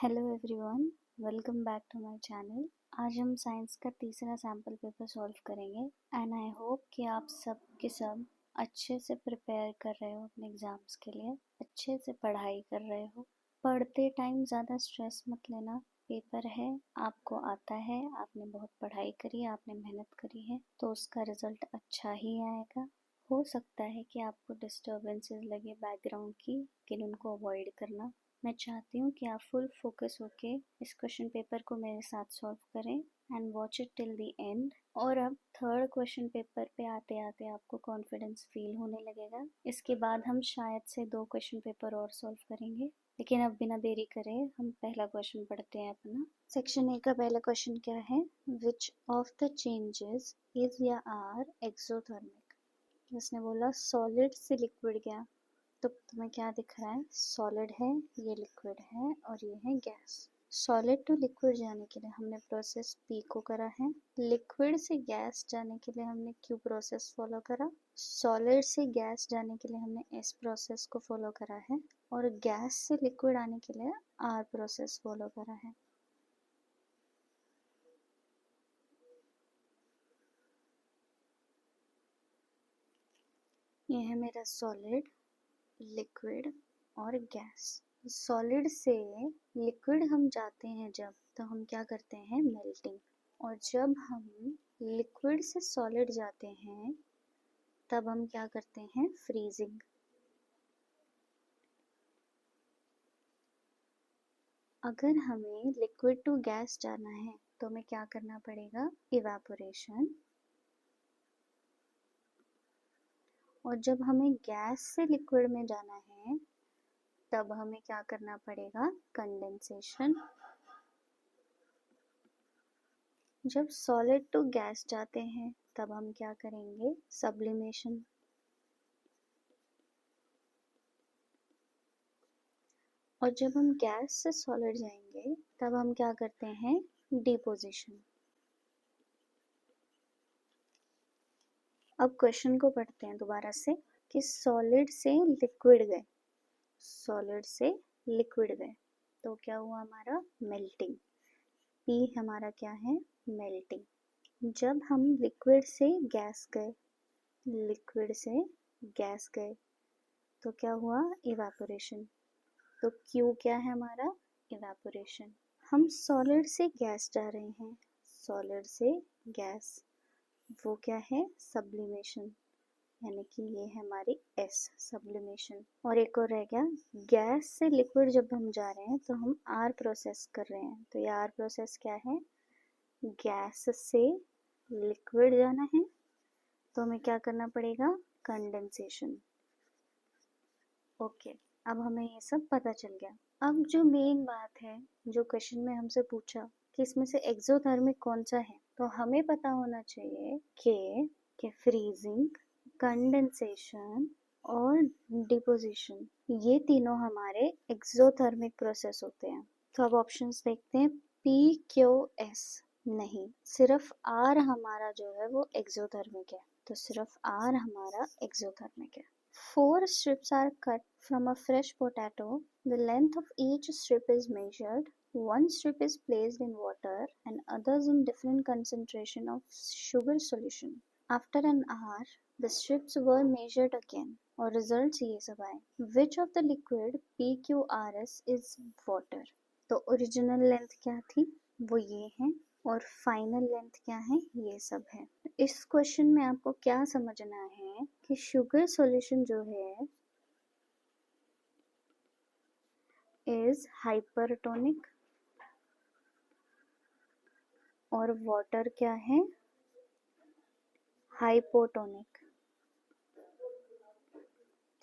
Hello everyone, welcome back to my channel. आज हम science का तीसरा सैम्पल पेपर सॉल्व करेंगे एंड आई होप कि आप सब के सब अच्छे से प्रिपेयर कर रहे हो अपने एग्जाम्स के लिए, अच्छे से पढ़ाई कर रहे हो। पढ़ते टाइम ज़्यादा स्ट्रेस मत लेना, पेपर है, आपको आता है, आपने बहुत पढ़ाई करी है, आपने मेहनत करी है तो उसका रिजल्ट अच्छा ही आएगा। हो सकता है कि आपको डिस्टर्बेंसेस लगे बैकग्राउंड की, लेकिन उनको अवॉइड करना। मैं चाहती हूँ कि आप फुल फोकस होके इस क्वेश्चन पेपर को मेरे साथ सॉल्व करें and watch it till the and. और अब थर्ड क्वेश्चन पेपर पे आते आते आपको कॉन्फिडेंस फील होने लगेगा। इसके बाद हम शायद से 2 क्वेश्चन पेपर और सॉल्व करेंगे, लेकिन अब बिना देरी करे हम पहला क्वेश्चन पढ़ते हैं अपना। सेक्शन ए का पहला क्वेश्चन क्या है? Which of the changes is या आर एक्सोथर्मिक? उसने बोला सॉलिड से लिक्विड गया, तो तुम्हें क्या दिख रहा है? सॉलिड है, ये लिक्विड है और ये है गैस। सॉलिड टू लिक्विड जाने के लिए हमने प्रोसेस पी को करा है। लिक्विड से गैस जाने के लिए हमने क्यू प्रोसेस फॉलो करा। सॉलिड से गैस जाने के लिए हमने एस प्रोसेस को फॉलो करा है और गैस से लिक्विड आने के लिए आर प्रोसेस फॉलो करा है। ये है मेरा सॉलिड, लिक्विड और गैस। सॉलिड से लिक्विड हम जाते हैं जब, तो हम क्या करते हैं? मेल्टिंग। और जब हम लिक्विड से सॉलिड जाते हैं तब हम क्या करते हैं? फ्रीजिंग। अगर हमें लिक्विड टू गैस जाना है तो हमें क्या करना पड़ेगा? इवेपोरेशन। और जब हमें गैस से लिक्विड में जाना है तब हमें क्या करना पड़ेगा? कंडेंसेशन। जब सॉलिड टू गैस जाते हैं तब हम क्या करेंगे? सब्लिमेशन। और जब हम गैस से सॉलिड जाएंगे तब हम क्या करते हैं? डिपोजिशन। अब क्वेश्चन को पढ़ते हैं दोबारा से कि सॉलिड से लिक्विड गए, सॉलिड से लिक्विड गए तो क्या हुआ? हमारा मेल्टिंग। पी हमारा क्या है? मेल्टिंग। जब हम लिक्विड से गैस गए, लिक्विड से गैस गए तो क्या हुआ? इवेपोरेशन। तो क्यू क्या है हमारा? इवेपोरेशन। हम सॉलिड से गैस जा रहे हैं, सॉलिड से गैस, वो क्या है? सब्लिमेशन, यानी कि ये है हमारी एस, सब्लिमेशन। और एक और रह गया, गैस से लिक्विड जब हम जा रहे हैं तो हम आर प्रोसेस कर रहे हैं, तो ये आर प्रोसेस क्या है? गैस से लिक्विड जाना है तो हमें क्या करना पड़ेगा? कंडेंसेशन। ओके, अब हमें ये सब पता चल गया। अब जो मेन बात है, जो क्वेश्चन में हमसे पूछा कि इसमें से एक्सोथर्मिक कौन सा है, तो हमें पता होना चाहिए कि फ्रीजिंग, कंडेंसेशन और डिपोजिशन, ये तीनों हमारे एक्सोथर्मिक प्रोसेस होते हैं। तो अब ऑप्शंस देखते हैं। पी क्यू एस नहीं, सिर्फ आर हमारा जो है वो एक्सोथर्मिक है, तो सिर्फ आर हमारा एक्सोथर्मिक है। 4 strips are cut from a fresh potato. The length of each strip is measured. One strip is placed in water and others in different concentration of sugar solution. After an hour, the strips were measured again और results ये सब आए। Which of the liquid PQRS is water? तो original length क्या थी? वो ये है और फाइनल लेंथ क्या है? ये सब है। इस क्वेश्चन में आपको क्या समझना है कि शुगर सॉल्यूशन जो है इज हाइपरटोनिक और वाटर क्या है? हाइपोटोनिक।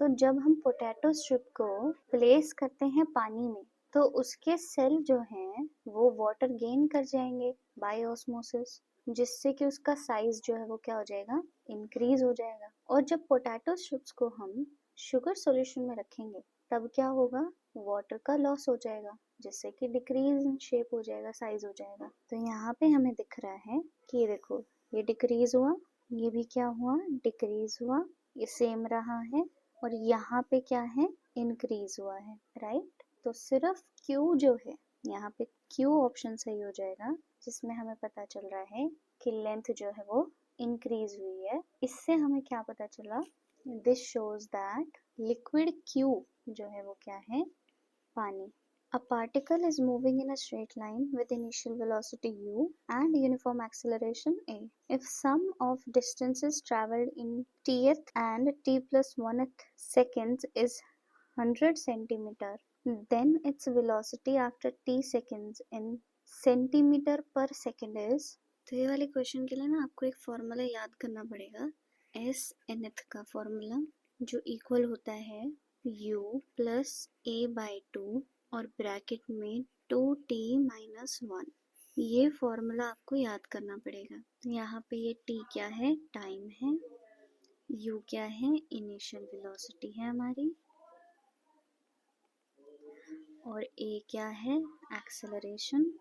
तो जब हम पोटैटो स्ट्रिप को प्लेस करते हैं पानी में तो उसके सेल जो हैं वो वाटर गेन कर जाएंगे बाय ऑस्मोसिस, जिससे कि उसका साइज जो है वो क्या हो जाएगा? इंक्रीज हो जाएगा। और जब पोटैटो स्ट्रिप्स को हम शुगर सॉल्यूशन में रखेंगे तब क्या होगा? वाटर का लॉस हो जाएगा, जिससे कि डिक्रीज इन शेप हो जाएगा, साइज हो जाएगा। तो यहाँ पे हमें दिख रहा है कि ये देखो, ये डिक्रीज हुआ, ये भी क्या हुआ? डिक्रीज हुआ, ये सेम रहा है और यहाँ पे क्या है? इंक्रीज हुआ है, राइट? तो सिर्फ Q जो है यहाँ पे Q ऑप्शन सही हो जाएगा, जिसमें हमें पता चल रहा है कि लेंथ जो है वो इंक्रीज हुई है। इससे हमें क्या पता चला? This shows that liquid Q जो है वो क्या है? पानी। A particle is moving in a straight line with initial velocity u and uniform acceleration a. If sum of distances traveled in tth and t plus 1th seconds is 100 centimeter, then its velocity after t seconds in centimeter per second is। तो ये वाले question के लिए ना आपको एक formula याद करना पड़ेगा, s nth का फॉर्मूला, जो इक्वल होता है u प्लस a बाई 2 और ब्रैकेट में 2t माइनस 1। ये फॉर्मूला आपको याद करना पड़ेगा। यहाँ पे ये t क्या है? टाइम है। u क्या है? इनिशियल वेलोसिटी है हमारी। और a क्या है? एक्सेलरेशन।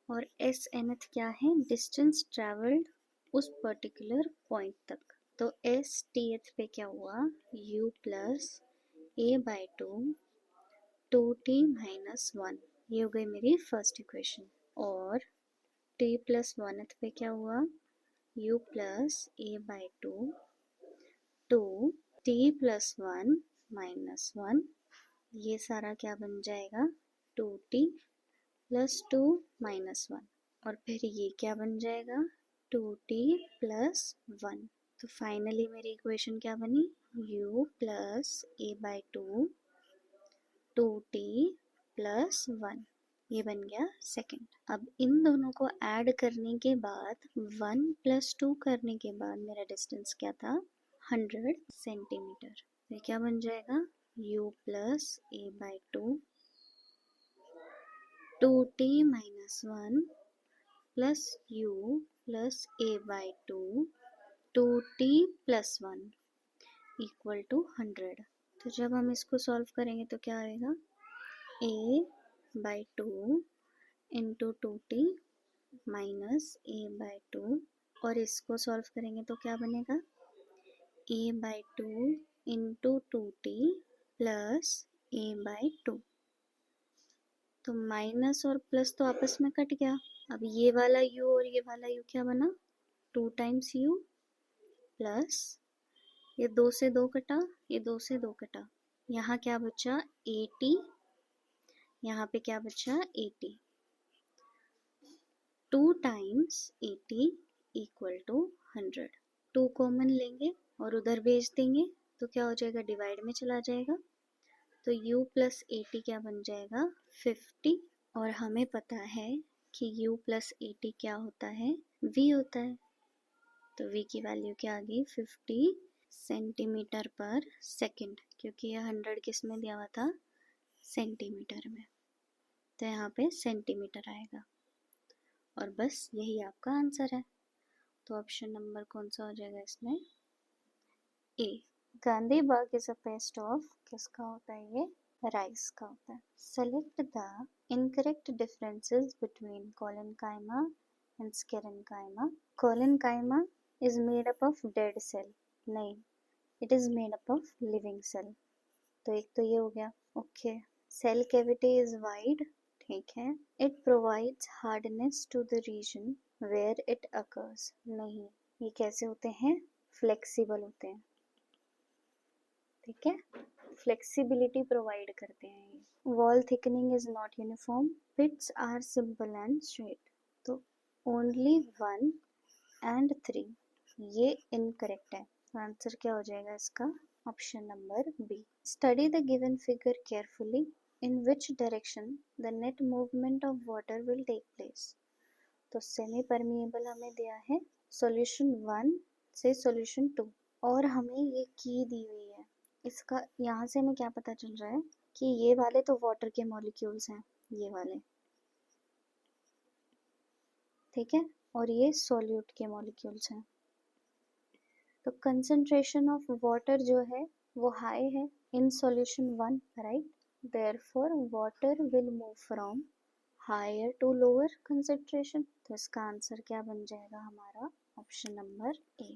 और s nth क्या है? डिस्टेंस ट्रेवल्ड उस पर्टिकुलर पॉइंट तक। तो s tth पे क्या हुआ? u plus a by 2t minus 1। ये हो गई मेरी फर्स्ट इक्वेशन। और t प्लस 1th पे क्या हुआ? u plus a by 2 t plus 1 minus 1। ये सारा क्या बन जाएगा? 2t plus 2 minus 1। और फिर ये क्या बन जाएगा? 2t plus 1। तो फाइनली मेरी इक्वेशन क्या बनी? u plus a by 2t plus 1। ये बन गया सेकंड। अब इन दोनों को ऐड करने के बाद 1 प्लस 2 करने के बाद मेरा डिस्टेंस क्या था? 100 सेंटीमीटर। ये क्या बन जाएगा? u plus a by 2t minus 1 plus u plus a by 2t plus 1 equal to 100। तो जब हम इसको सॉल्व करेंगे तो क्या आएगा? a by 2 into 2t minus a by 2। और इसको सॉल्व करेंगे तो क्या बनेगा? a by 2 into 2t plus a by 2। तो माइनस और प्लस तो आपस में कट गया। अब ये वाला u और ये वाला u क्या बना? 2 टाइम्स u प्लस ये 2 से 2 कटा, ये 2 से 2 कटा। यहाँ क्या बचा? 80। यहाँ पे क्या बचा? 80। 2 टाइम्स 80 इक्वल टू 100। 2 कॉमन लेंगे और उधर भेज देंगे तो क्या हो जाएगा? डिवाइड में चला जाएगा। तो u प्लस 80 क्या बन जाएगा? 50। और हमें पता है कि u प्लस 80 क्या होता है? v होता है। तो v की वैल्यू क्या आ गई? 50 सेंटीमीटर पर सेकंड, क्योंकि ये 100 किस में दिया हुआ था? सेंटीमीटर में। तो यहाँ पे सेंटीमीटर आएगा। और बस यही आपका आंसर है। तो ऑप्शन नंबर कौन सा हो जाएगा इसमें? A. Gandhi bug is a pest of किसका होता है? ये राइस का होता है। Select the incorrect differences between collenchyma and sclerenchyma. Collenchyma is made up of dead cell. नहीं, it is made up of living cell. तो एक तो ये हो गया। Okay. Cell cavity is wide. ठीक है। It provides hardness to the region where it occurs. नहीं, ये कैसे होते हैं? फ्लेक्सिबल होते हैं। ठीक है, फ्लेक्सिबिलिटी प्रोवाइड करते हैं ये। Wall thickening is not uniform. Pits are simple and straight. तो ओनली 1 एंड 3 ये इनकरेक्ट है। तो आंसर क्या हो जाएगा इसका? Option number B. Study the given figure carefully in which direction the net movement of water will take place। तो semi permeable हमें दिया है सॉल्यूशन 1 से सॉल्यूशन 2 और हमें ये की दी हुई है। इसका यहाँ से हमें क्या पता चल रहा है कि ये वाले तो वाटर के मॉलिक्यूल्स हैं, ये वाले, ठीक है, और ये सॉल्यूट के मॉलिक्यूल्स हैं। तो कंसंट्रेशन ऑफ वाटर जो है वो हाई है in solution 1, right. Therefore, water will move from higher to lower concentration। तो इसका आंसर क्या बन जाएगा हमारा? Option number A.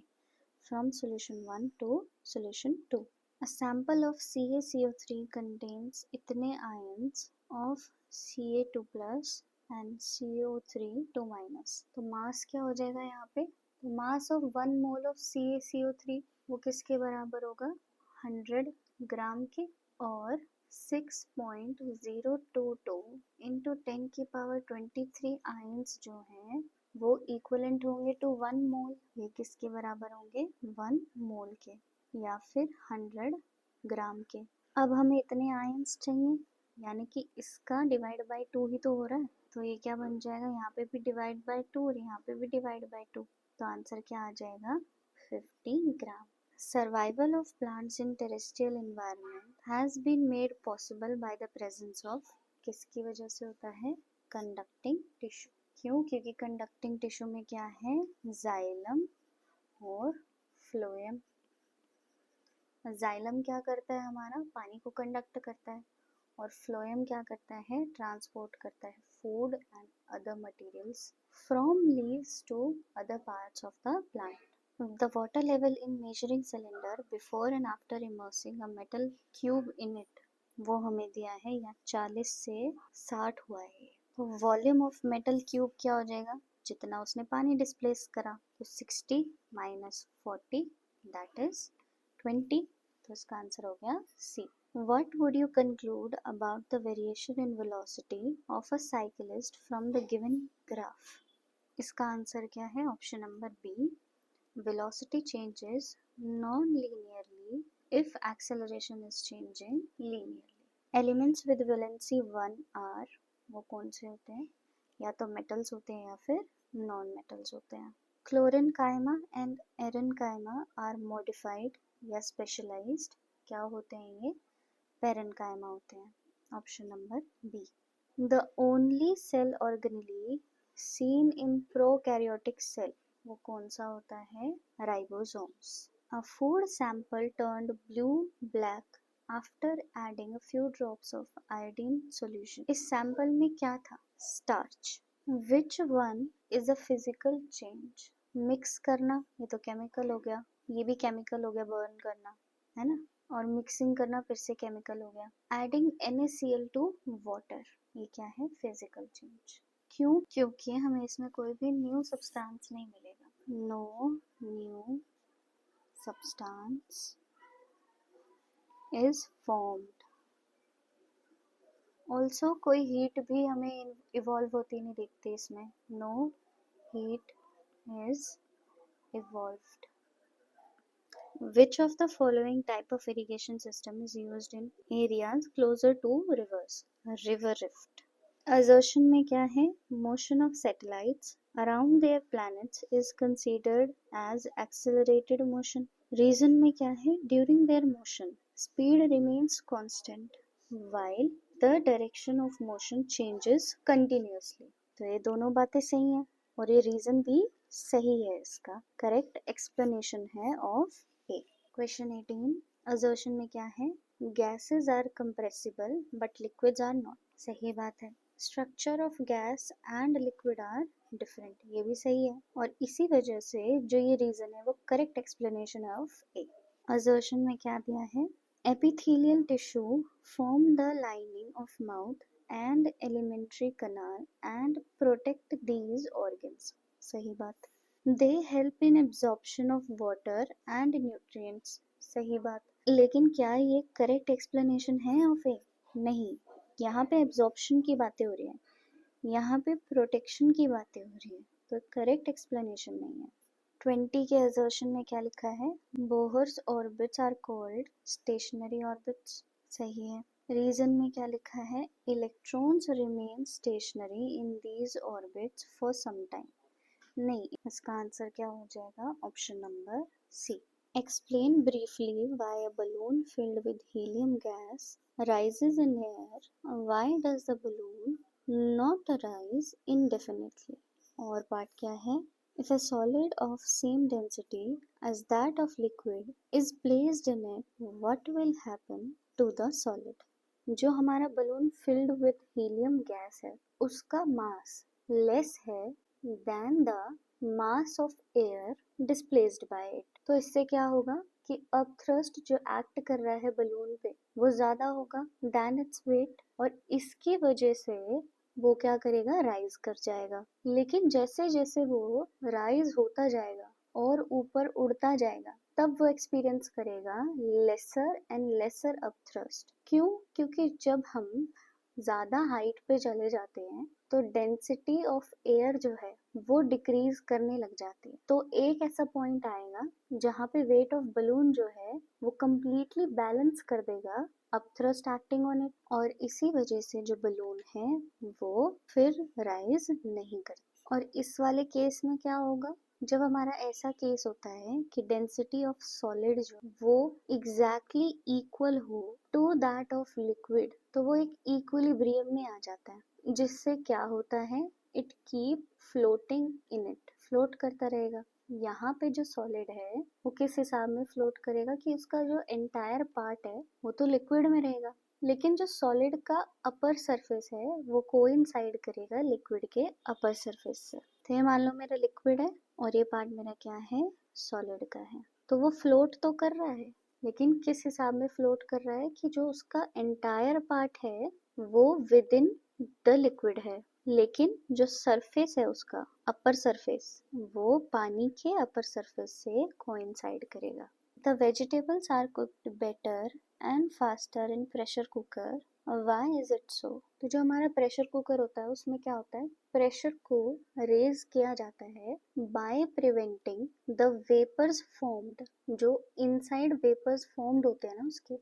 From solution 1 to solution 2। A sample of CaCO3 contains इतने ions of Ca2 plus and CO3 2 minus. तो मास क्या हो जाएगा यहाँ पे? तो mass of 1 mole of CaCO3 वो किसके बराबर होगा? 100 ग्राम के, और 6.022 इंटू 10⁻23 आयंस जो हैं वो इक्वलेंट होंगे टू 1 मोल। ये किसके बराबर होंगे? 1 मोल के, या फिर 100 ग्राम के। अब हमें इतने आयंस चाहिए, यानी कि इसका डिवाइड बाय 2 ही तो हो रहा है, तो ये क्या बन जाएगा? यहाँ पे भी डिवाइड बाय 2 और यहाँ पे भी डिवाइड बाय 2, तो आंसर क्या आ जाएगा? 50 ग्राम। Survival of plants in terrestrial environment has been made possible by the presence of, किसकी वजह से होता है? Conducting tissue। क्यों? क्योंकि conducting tissue में क्या है? Xylem और phloem। Xylem क्या करता है? हमारा पानी को कंडक्ट करता है, और phloem क्या करता है? ट्रांसपोर्ट करता है food and other materials from leaves to other parts of the plant. The water level in measuring cylinder before and after immersing a metal cube in it, वो हमें दिया है यहाँ 40 से 60 हुआ है। तो वॉल्यूम ऑफ मेटल क्यूब क्या हो जाएगा? जितना उसने पानी डिस्प्लेस करा, तो 60 माइनस 40 दैट इज 20। तो इसका आंसर हो गया सी। What would you conclude about the variation in velocity of a cyclist from the given graph? इसका आंसर क्या है? Option number B, velocity changes non-linearly if acceleration is changing linearly. Elements with valency 1 are, वो कौन से होते हैं? या तो metals होते हैं या फिर non-metals होते हैं। Chlorenchyma and Erenchyma are modified या specialized, क्या होते हैं ये? Parenchyma होते हैं। Option number B. The only cell organelle seen in prokaryotic cell, वो कौन सा होता है? Ribosomes. A food sample turned blue-black after adding a few drops of iodine solution. इस सैंपल में क्या था? Starch. Which one is a physical change? Mix करना, ये तो केमिकल हो गया, ये भी केमिकल हो गया, बर्न करना है ना, और मिक्सिंग करना फिर से केमिकल हो गया। Adding NaCl to water, ये क्या है? Physical change. क्यों? क्योंकि हमें इसमें कोई भी न्यू सब्सटेंस नहीं मिलेगा। No new substance is formed. Also कोई हीट भी हमें इवॉल्व होती नहीं दिखती इसमें। No heat is evolved. Which of the following type of irrigation system is used in areas closer to rivers? River rift. Assertion में क्या है? Motion of satellites around their planets is considered as accelerated motion. Reason में क्या है? During their motion, speed remains constant while the direction of motion changes continuously. तो ये दोनों बातें सही हैं, और ये रीजन भी सही है। इसका करेक्ट एक्सप्लेनेशन है ऑफ ए। क्वेश्चन 18, assertion में क्या है? Gases are compressible but liquids are not. सही बात है। Structure of gas and liquid are different, ये भी सही है, और इसी वजह से जो ये रीजन है वो correct explanation of A. Assertion में क्या दिया है? Epithelial tissue form the lining of mouth and elementary kanal and protect these organs. सही बात। They help in absorption of water and nutrients. सही बात। लेकिन क्या ये करेक्ट एक्सप्लेनेशन है ऑफ ए? नहीं, यहाँ पे एब्जॉर्प्शन की बातें हो रही है, यहाँ पे प्रोटेक्शन की बातें हो रही है, तो करेक्ट एक्सप्लेनेशन नहीं है। 20 के असर्शन में क्या लिखा है? Bohr's orbits are called stationary orbits. सही है। रीजन में क्या लिखा है? Electrons remain stationary in these orbits for some time. नहीं, इसका आंसर क्या हो जाएगा? Option number C. Explain briefly why a balloon filled with helium gas rises in air. Why does the balloon not rise indefinitely? और part क्या है? If a solid of same density as that of liquid is placed in it, what will happen to the solid? जो हमारा balloon filled with helium gas है, उसका मास less है than the mass of air displaced by it. तो इससे क्या होगा कि अब थ्रस्ट जो एक्ट कर रहा है बलून पे वो ज्यादा होगा than its weight, और इसकी वजह से वो क्या करेगा, राइज कर जाएगा। लेकिन जैसे जैसे वो राइज होता जाएगा और ऊपर उड़ता जाएगा, तब वो एक्सपीरियंस करेगा लेसर एंड लेसर अपथ्रस्ट। क्यों? क्योंकि जब हम ज़्यादा हाइट पे चले जाते हैं तो डेंसिटी ऑफ एयर जो है वो डिक्रीज करने लग जाती है। तो एक ऐसा पॉइंट आएगा जहाँ पे वेट ऑफ बलून जो है वो कम्प्लीटली बैलेंस कर देगा अपथ्रस्ट एक्टिंग ऑन इट, और इसी वजह से जो बलून है वो फिर राइज नहीं करती। और इस वाले केस में क्या होगा, जब हमारा ऐसा केस होता है कि डेंसिटी ऑफ सॉलिड जो वो एग्जैक्टली इक्वल हो टू दैट ऑफ लिक्विड, तो वो एक इक्विलिब्रियम में आ जाता है, जिससे क्या होता है, it keep floating in it, float करता रहेगा। यहाँ पे जो सॉलिड है वो किस हिसाब में फ्लोट करेगा कि उसका जो एंटायर पार्ट है वो तो लिक्विड में रहेगा, लेकिन जो सॉलिड का अपर सरफेस है वो कोइंसाइड करेगा लिक्विड के अपर सरफेस से। तो ये मान लो मेरा लिक्विड है और ये पार्ट मेरा क्या है, सॉलिड का है। तो वो फ्लोट तो कर रहा है, लेकिन किस हिसाब में फ्लोट कर रहा है कि जो उसका एंटायर पार्ट है वो विद इन द लिक्विड है, लेकिन जो सरफेस है उसका अपर सरफेस वो पानी के अपर सरफेस से कोइंसाइड करेगा। The vegetables are cooked better and faster in pressure cooker, why is it so? तो जो हमारा प्रेशर कुकर होता है उसमें क्या होता है, प्रेशर को रेज किया जाता है by preventing the vapours formed, जो इनसाइड वेपर्स फॉर्म्ड होते हैं ना उसके,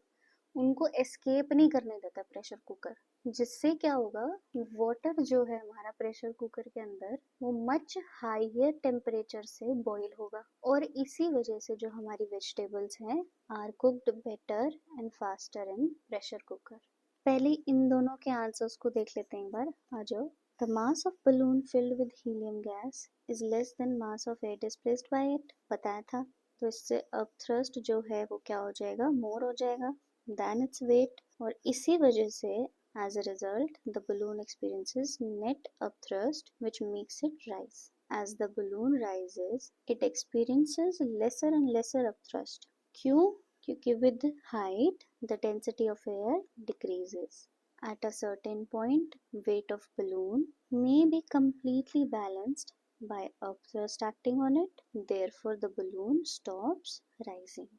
उनको एस्केप नहीं करने देता प्रेशर कुकर। जिससे क्या होगा, वाटर जो है हमारा प्रेशर कुकर के अंदर वो मच हाइयर टेम्परेचर से बॉईल होगा, और इसी वजह से जो हमारी वेजिटेबल्स हैं are cooked better and faster in pressure cooker. पहले इन दोनों के आंसर्स को देख लेते हैं एक बार, आ जाओ। The mass of balloon filled with helium gas is less then mass of air displaced by it, बताया था। तो इससे अब थ्रस्ट जो है वो क्या हो जाएगा, मोर हो जाएगा than its weight, और इसी वजह से as a result the balloon experiences net upthrust which makes it rise. As the balloon rises it experiences lesser and lesser upthrust. क्यों? क्योंकि with height the density of air decreases. At a certain point weight of balloon may be completely balanced by upthrust acting on it, therefore the balloon stops rising.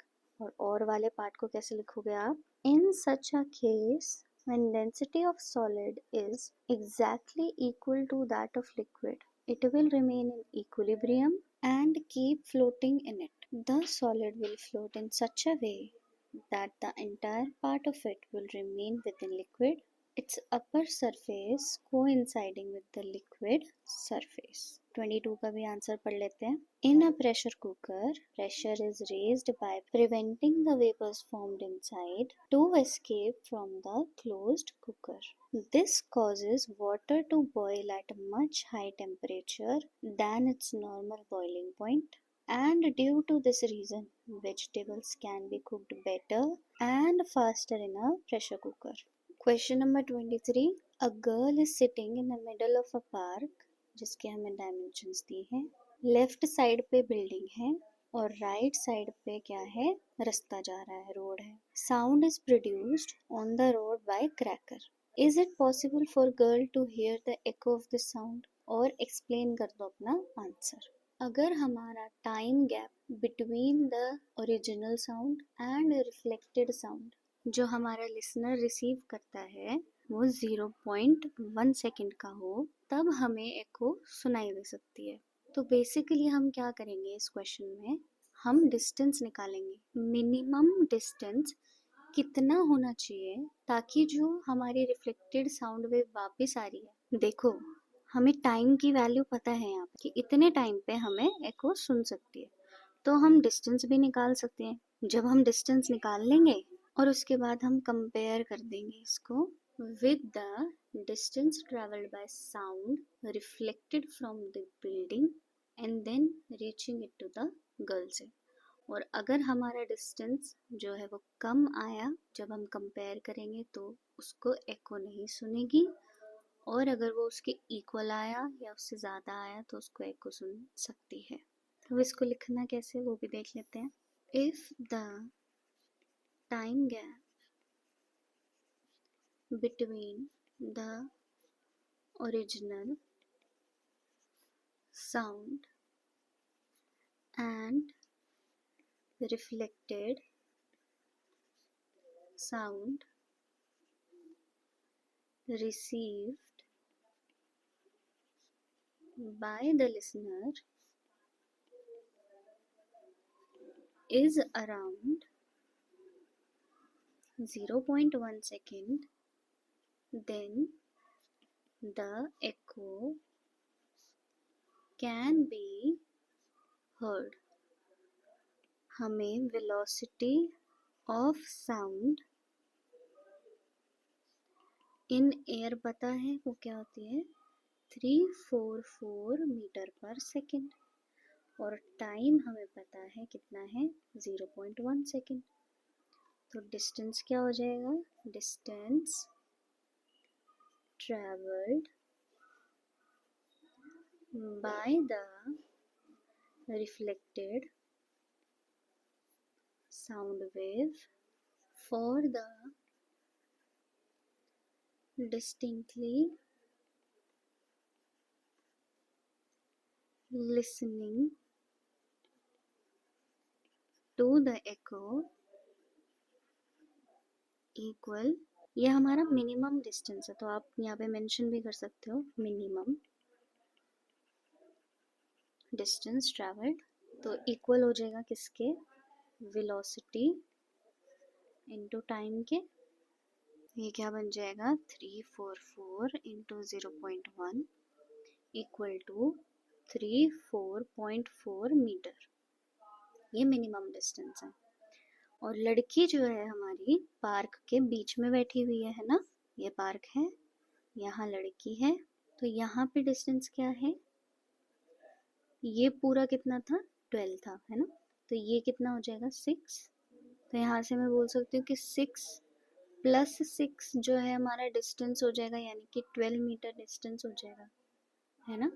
और वाले part को कैसे लिखोगे आप, in such a case when density of solid is exactly equal to that of liquid, it will remain in equilibrium and keep floating in it. The solid will float in such a way that the entire part of it will remain within liquid, its upper surface coinciding with the liquid surface. 22 का भी answer पढ़ लेते हैं. In a pressure cooker, pressure is raised by preventing the vapors formed inside to escape from the closed cooker. This causes water to boil at a much higher temperature than its normal boiling point, and due to this reason vegetables can be cooked better and faster in a pressure cooker. Question number 23. A girl is sitting in the middle of a park, जिसके हमें dimensions दी हैं। Left side पे building है और right side पे क्या है, रास्ता जा रहा है, रोड है। Sound is produced on the road by cracker. Is it possible for girl to hear the echo of the sound? और एक्सप्लेन कर दो अपना आंसर। अगर हमारा time gap between the original sound and reflected sound जो हमारा listener receive करता है वो 0.1 सेकेंड का हो, तब हमें एको सुनाई दे सकती है। तो बेसिकली हम क्या करेंगे इस क्वेश्चन में, हम डिस्टेंस निकालेंगे। मिनिमम डिस्टेंस कितना होना चाहिए ताकि जो हमारी रिफ्लेक्टेड साउंड वेव वापस आ रही है, देखो हमें टाइम की वैल्यू पता है यहाँ पे कि इतने टाइम पे हमें एको सुन सकती है, तो हम डिस्टेंस भी निकाल सकते हैं। जब हम डिस्टेंस निकाल लेंगे और उसके बाद हम कंपेयर कर देंगे इसको with the distance traveled by sound reflected from the building and then reaching it to the girl से। और अगर हमारा डिस्टेंस जो है वो कम आया, जब हम कंपेयर करेंगे तो उसको एको नहीं सुनेगी, और अगर वो उसके इक्वल आया या उससे ज़्यादा आया तो उसको एको सुन सकती है। तो इसको लिखना कैसे वो भी देख लेते हैं। If the time gap between the original sound and reflected sound received by the listener is around 0.1 second, then the echo can be heard. हमें velocity of sound in air पता है वो क्या होती है 344 मीटर पर सेकेंड और time हमें पता है कितना है 0.1 सेकेंड. तो डिस्टेंस क्या हो जाएगा distance travelled by the reflected sound wave for the distinctly listening to the echo equal. ये हमारा मिनिमम डिस्टेंस है तो आप यहाँ पे मेंशन भी कर सकते हो मिनिमम डिस्टेंस ट्रैवल्ड. तो इक्वल हो जाएगा किसके वेलोसिटी इनटू टाइम के. ये क्या बन जाएगा 344 इंटू 0.1 इक्वल टू 34.4 मीटर. ये मिनिमम डिस्टेंस है. और लड़की जो है हमारी पार्क के बीच में बैठी हुई है ना. ये पार्क है यहाँ लड़की है तो यहाँ पे डिस्टेंस क्या है ये पूरा कितना था 12 था है ना. तो ये कितना हो जाएगा 6. तो यहाँ से मैं बोल सकती हूँ कि 6 प्लस 6 जो है हमारा डिस्टेंस हो जाएगा यानी कि 12 मीटर डिस्टेंस हो जाएगा है ना.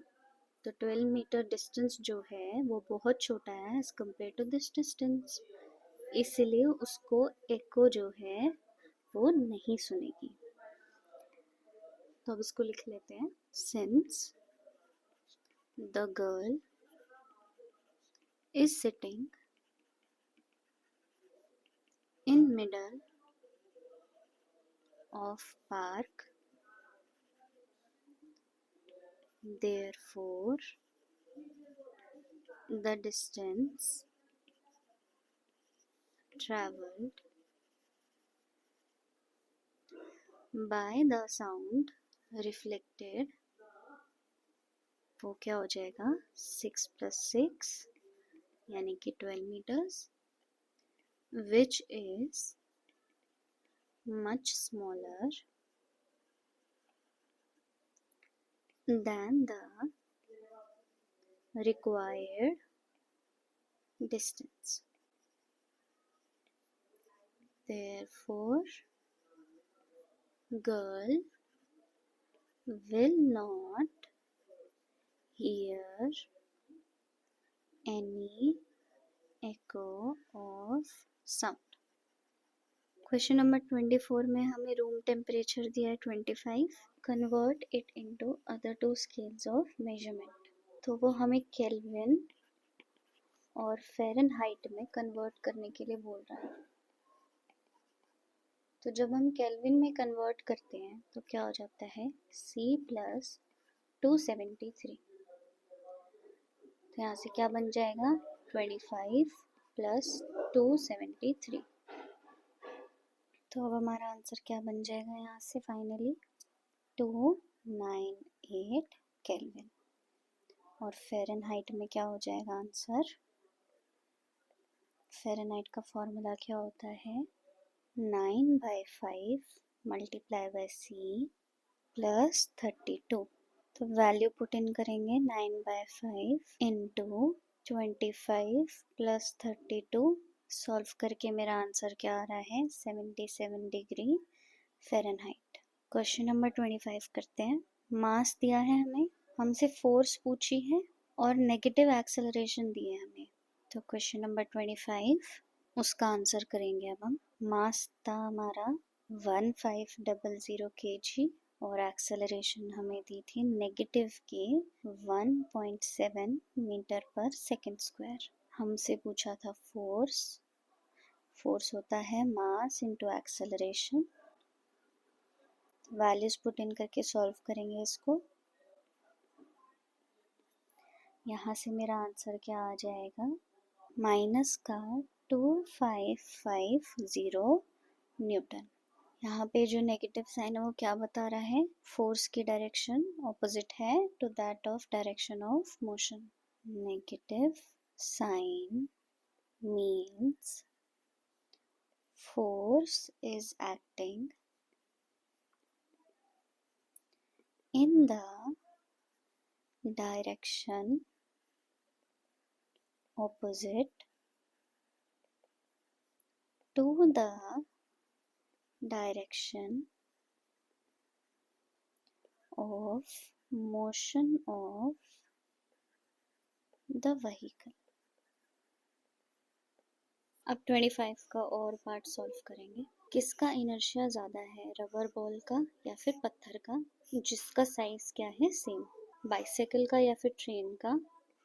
तो 12 मीटर डिस्टेंस जो है वो बहुत छोटा है as compare to this distance, इसलिए उसको एको जो है वो नहीं सुनेगी. तो अब इसको लिख लेते हैं. Since the girl is sitting in middle of park, therefore the distance traveled by the sound reflected वो क्या हो जाएगा 6 plus 6 यानी कि 12 meters, which is much smaller than the required distance. Therefore, girl will not hear any echo of sound. Question number 24 में हमें room temperature दिया है 25. Convert it into other two scales of measurement. तो वो हमें kelvin और Fahrenheit में convert करने के लिए बोल रहा है. तो जब हम केल्विन में कन्वर्ट करते हैं तो क्या हो जाता है C प्लस 273. तो यहाँ से क्या बन जाएगा 25 प्लस 273. तो अब हमारा आंसर क्या बन जाएगा यहाँ से फाइनली 298 केल्विन. और फ़ारेनहाइट में क्या हो जाएगा आंसर. फ़ारेनहाइट का फॉर्मूला क्या होता है 9/5 मल्टीप्लाई बाय C प्लस 32. तो वैल्यू पुट इन करेंगे 9/5 इंटू 25 प्लस 32. सॉल्व करके मेरा आंसर क्या आ रहा है 77 डिग्री फ़ारेनहाइट. क्वेश्चन नंबर 25 करते हैं. मास दिया है हमें, हमसे फोर्स पूछी है और नेगेटिव एक्सेलरेशन दी है हमें. तो क्वेश्चन नंबर 25 उसका आंसर करेंगे अब हम. मास था हमारा 1500 kg और एक्सेलरेशन हमें दी थी नेगेटिव की 1.7 मीटर पर सेकेंड स्क्वायर। हमसे पूछा था फोर्स। फोर्स होता है मास into acceleration. Values put in करके सॉल्व करेंगे इसको। यहाँ से मेरा आंसर क्या आ जाएगा, माइनस का 2550 न्यूटन। यहाँ पे जो नेगेटिव साइन है वो क्या बता रहा है, फोर्स की डायरेक्शन ऑपोजिट है to that of direction of motion. Negative sign means force is acting in the direction opposite to the direction of motion of the vehicle। अब 25 का और पार्ट सॉल्व करेंगे। किसका इनर्शिया ज़्यादा है, रबर बॉल का या फिर पत्थर का, जिसका साइज क्या है सेम, बाइसाइकिल का या फिर ट्रेन का,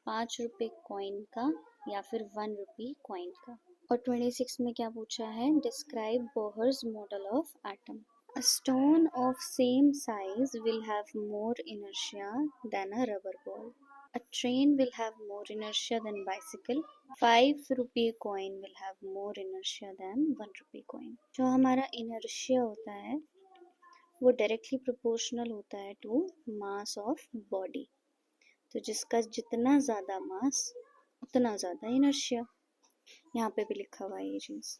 5 रुपये कॉइन का या फिर 1 रुपी कॉइन का। और 26 में क्या पूछा है, describe Bohr's model of atom. A stone of same size will have more inertia than a rubber ball. A train will have more inertia than bicycle. 5 rupee coin will have more inertia than 1 rupee coin. जो हमारा inertia होता है वो directly proportional होता है to mass of body. तो जिसका जितना ज़्यादा मास उतना ज़्यादा इनर्शिया। यहाँ पे भी लिखा हुआ है ये चीज़।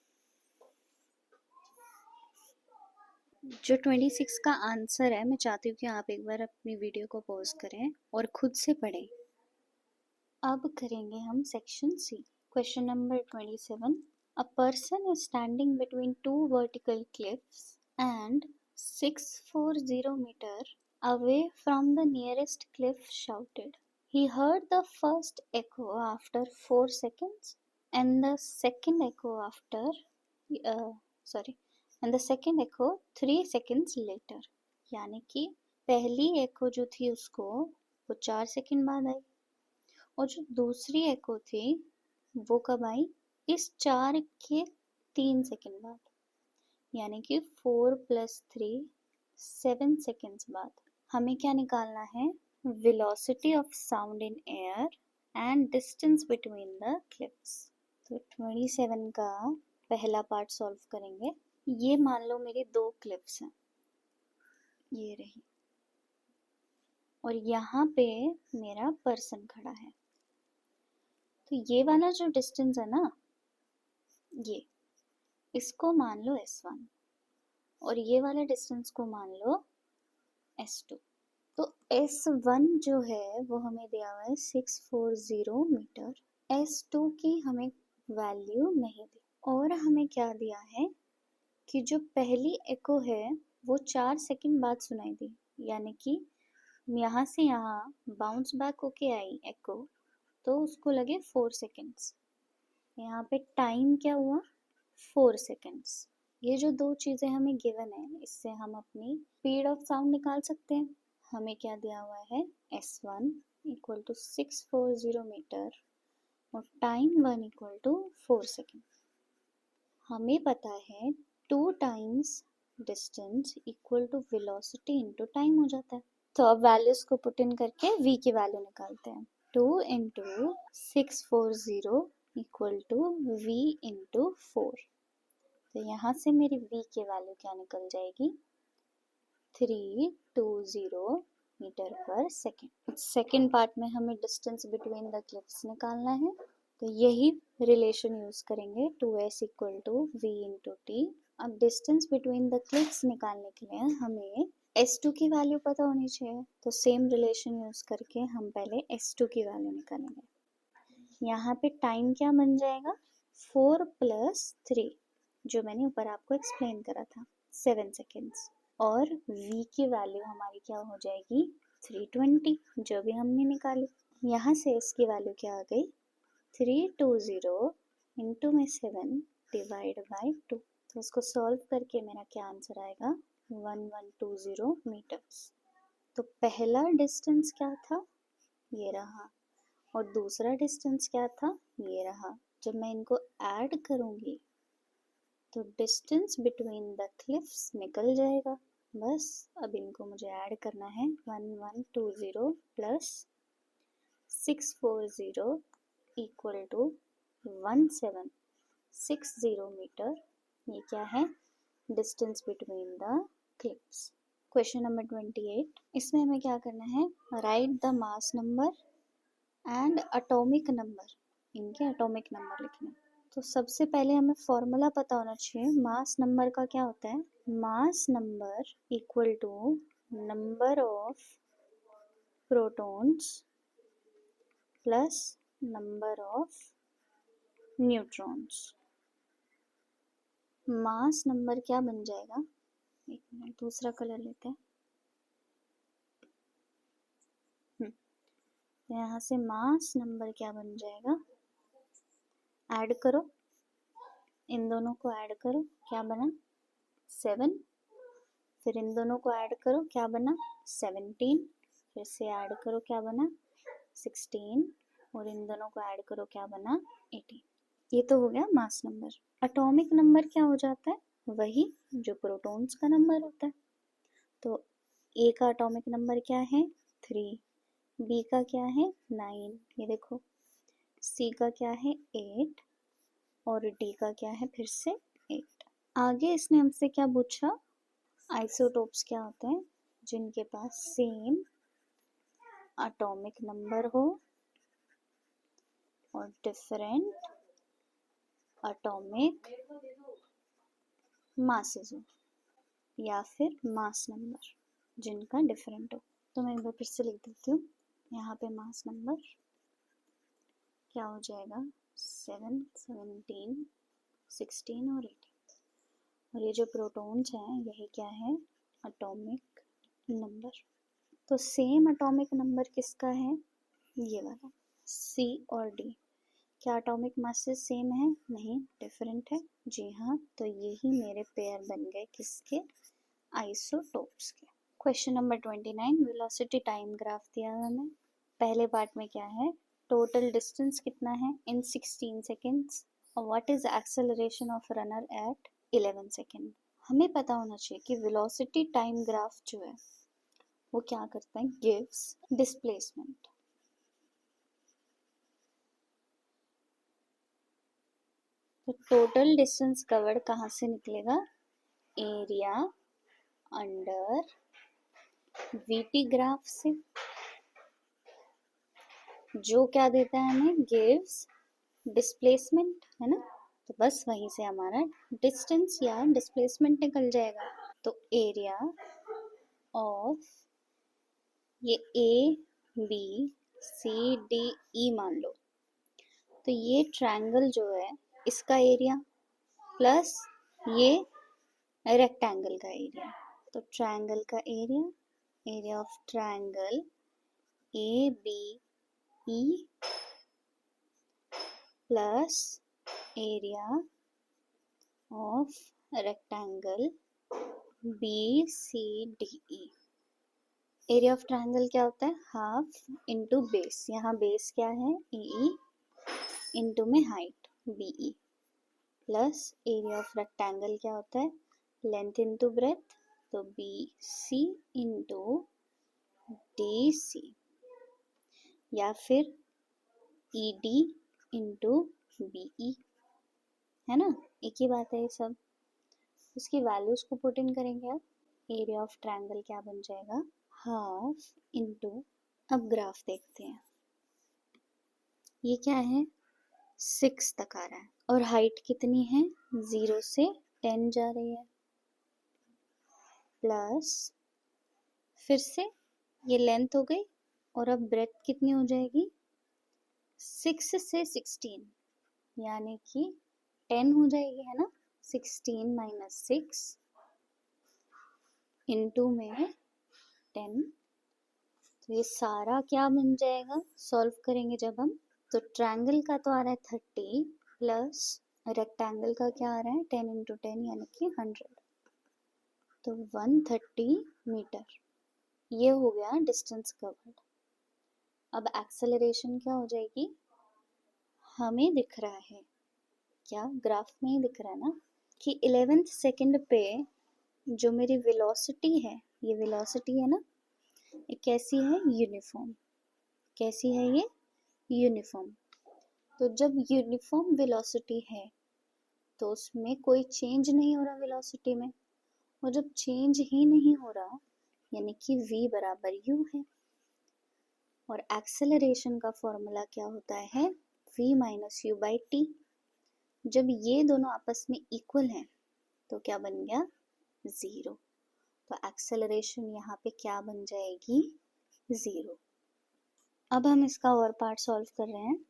जो 26 का आंसर है, मैं चाहती हूँ कि आप एक बार अपनी वीडियो को पॉज करें और खुद से पढ़ें। अब करेंगे हम section C. Question number 27। A person is standing between two vertical cliffs and 640 meter away from the nearest cliff shouted. He heard the first echo after 4 seconds and the second echo and the second echo 3 seconds later। यानी कि पहली echo जो थी उसको वो 4 second बाद आई और जो दूसरी echo थी वो कब आई, इस 4 के 3 सेकंड बाद, यानी कि 4 + 3 7 सेकंड्स बाद। हमें क्या निकालना है, velocity of sound in air and distance between the cliffs. तो 27 का पहला पार्ट सॉल्व करेंगे। ये मान लो मेरी 2 क्लिफ्स हैं, ये रही, और यहाँ पे मेरा पर्सन खड़ा है। तो ये वाला जो डिस्टेंस है ना, ये इसको मान लो S1 और ये वाला डिस्टेंस को मान लो S2। तो S1 जो है वो हमें दिया हुआ है 640 मीटर। S2 की हमें वैल्यू नहीं दी और हमें क्या दिया है कि जो पहली एको है वो 4 सेकंड बाद सुनाई दी, यानी कि यहाँ से यहाँ बाउंस बैक होके आई एको तो उसको लगे 4 सेकंड्स। यहाँ पे टाइम क्या हुआ, 4 सेकंड्स। ये जो दो चीज़ें हमें गिवन है इससे हम अपनी स्पीड ऑफ साउंड निकाल सकते हैं। हमें क्या दिया हुआ है, S1 = 640 मीटर और टाइम 1 = 4 सेकेंड। हमें पता है 2 times distance equal to velocity into time हो जाता है। तो अब वैल्यूज को पुट इन करके v की वैल्यू निकालते हैं। 2 × 640 = v × 4। तो यहाँ से मेरी v की वैल्यू क्या निकल जाएगी, 320 metre per second. Second part में हमें डिस्टेंस बिटवीन द क्लिफ्स निकालना है, तो यही रिलेशन यूज करेंगे, 2s = v × t। अब डिस्टेंस बिटवीन द क्लिफ्स निकालने के लिए हमें S2 की वैल्यू पता होनी चाहिए, तो सेम रिलेशन यूज करके हम पहले S2 की वैल्यू निकालेंगे। यहाँ पे टाइम क्या बन जाएगा, 4 + 3 जो मैंने ऊपर आपको एक्सप्लेन करा था, 7 सेकेंड्स। और v की वैल्यू हमारी क्या हो जाएगी, 320 जो भी हमने निकाली। यहाँ से इसकी वैल्यू क्या आ गई, 320 × 7 / 2। तो इसको सॉल्व करके मेरा क्या आंसर आएगा, 1120 मीटर्स। तो पहला डिस्टेंस क्या था, ये रहा, और दूसरा डिस्टेंस क्या था, ये रहा। जब मैं इनको ऐड करूँगी तो डिस्टेंस बिटवीन द क्लिफ्स निकल जाएगा। बस अब इनको मुझे ऐड करना है, 1120 प्लस 640 इक्वल टू 1760 मीटर। ये क्या है, distance between the clips. Question number 28, इसमें हमें क्या करना है, right the mass number and atomic number, इनके एटॉमिक नंबर लिखने। तो सबसे पहले हमें फॉर्मूला पता होना चाहिए, मास नंबर का क्या होता है, mass number equal to number of protons plus number of neutrons. Mass number क्या बन जाएगा, एक मिनट दूसरा कलर लेते हैं। तो यहाँ से मास नंबर क्या बन जाएगा, ऐड करो, इन दोनों को ऐड करो, क्या बना 7, फिर इन दोनों को ऐड करो, क्या बना 17, फिर से ऐड करो, क्या बना 16, और इन दोनों को ऐड करो, क्या बना 18। ये तो हो गया मास नंबर। एटॉमिक नंबर क्या हो जाता है, वही जो प्रोटॉन्स का नंबर होता है। तो ए का एटॉमिक नंबर क्या है 3, बी का क्या है 9, ये देखो, सी का क्या है 8, और डी का क्या है फिर से 8। आगे इसने हमसे क्या पूछा, आइसोटोप्स क्या होते हैं, जिनके पास सेम एटॉमिक नंबर हो और डिफरेंट एटॉमिक मासेस हो, या फिर मास नंबर जिनका डिफरेंट हो। तो मैं एक बार फिर से लिख देती हूँ, यहाँ पे मास नंबर क्या हो जाएगा 7, 17, 16 और 18, और ये जो प्रोटॉन्स हैं यही क्या है, एटॉमिक नंबर। तो सेम एटॉमिक नंबर किसका है, ये वाला सी और डी। क्या एटॉमिक मासेस सेम है, नहीं, डिफरेंट है, जी हाँ। तो यही मेरे पेयर बन गए किसके, आइसोटोप्स के। Question number 29, velocity time graph दिया है हमें। पहले पार्ट में क्या है, टोटल डिस्टेंस कितना है इन 16 सेकेंड्स, और what is acceleration of runner at 11 second. हमें पता होना चाहिए कि वेलोसिटी टाइम ग्राफ जो है वो क्या करता है, गिव्स डिस्प्लेसमेंट। तो टोटल डिस्टेंस कवर्ड कहाँ से निकलेगा, एरिया अंडर वीटी ग्राफ से, जो क्या देता है हमें, गिव्स डिस्प्लेसमेंट, है ना। तो बस वहीं से हमारा डिस्टेंस या डिस्प्लेसमेंट निकल जाएगा। तो एरिया ऑफ, ये ए बी सी डी ई मान लो, तो ये ट्रायंगल जो है इसका एरिया प्लस ये रेक्टेंगल का एरिया। तो ट्रायंगल का area, area of triangle A B E plus area of rectangle B C D E. Area of triangle क्या होता है, हाफ इंटू बेस, यहाँ बेस क्या है ई, इंटू में height B E, plus area of rectangle क्या होता है, लेंथ इंटू ब्रेथ, तो B C into D C, या फिर ई डी इंटू बी ई, है ना, एक ही बात है ये सब। इसकी वैल्यूज को पुट इन करेंगे आप, एरिया ऑफ ट्रायंगल क्या बन जाएगा, हाफ इंटू, अब ग्राफ देखते हैं, ये क्या है 6 तक आ रहा है, और हाइट कितनी है 0 से 10 जा रही है, प्लस फिर से ये लेंथ हो गई, और अब ब्रेथ कितनी हो जाएगी 6 से 16, यानी कि 10 हो जाएगी, है ना। 16 माइनस 6 इंटू में 10, तो ये सारा क्या बन जाएगा, सॉल्व करेंगे जब हम, तो ट्रायंगल का तो आ रहा है 30 प्लस रेक्टेंगल का क्या आ रहा है 10 इंटू 10 यानी कि 100, तो 130 मीटर। ये हो गया डिस्टेंस कवर्ड। अब एक्सेलरेशन क्या हो जाएगी, हमें दिख रहा है क्या, ग्राफ में ही दिख रहा है ना कि 11th सेकंड पे जो मेरी वेलोसिटी है, ये वेलोसिटी है ना, ये कैसी है, यूनिफॉर्म। कैसी है ये, यूनिफॉर्म। तो जब यूनिफॉर्म वेलोसिटी है तो उसमें कोई चेंज नहीं हो रहा वेलोसिटी में, और जब चेंज ही नहीं हो रहा यानी कि v बराबर u है। और एक्सेलरेशन का फॉर्मूला क्या होता है, v minus u by T. जब ये दोनों आपस में इक्वल हैं तो क्या बन गया, जीरो। तो एक्सेलरेशन यहाँ पे क्या बन जाएगी, जीरो। अब हम इसका और पार्ट सॉल्व कर रहे हैं।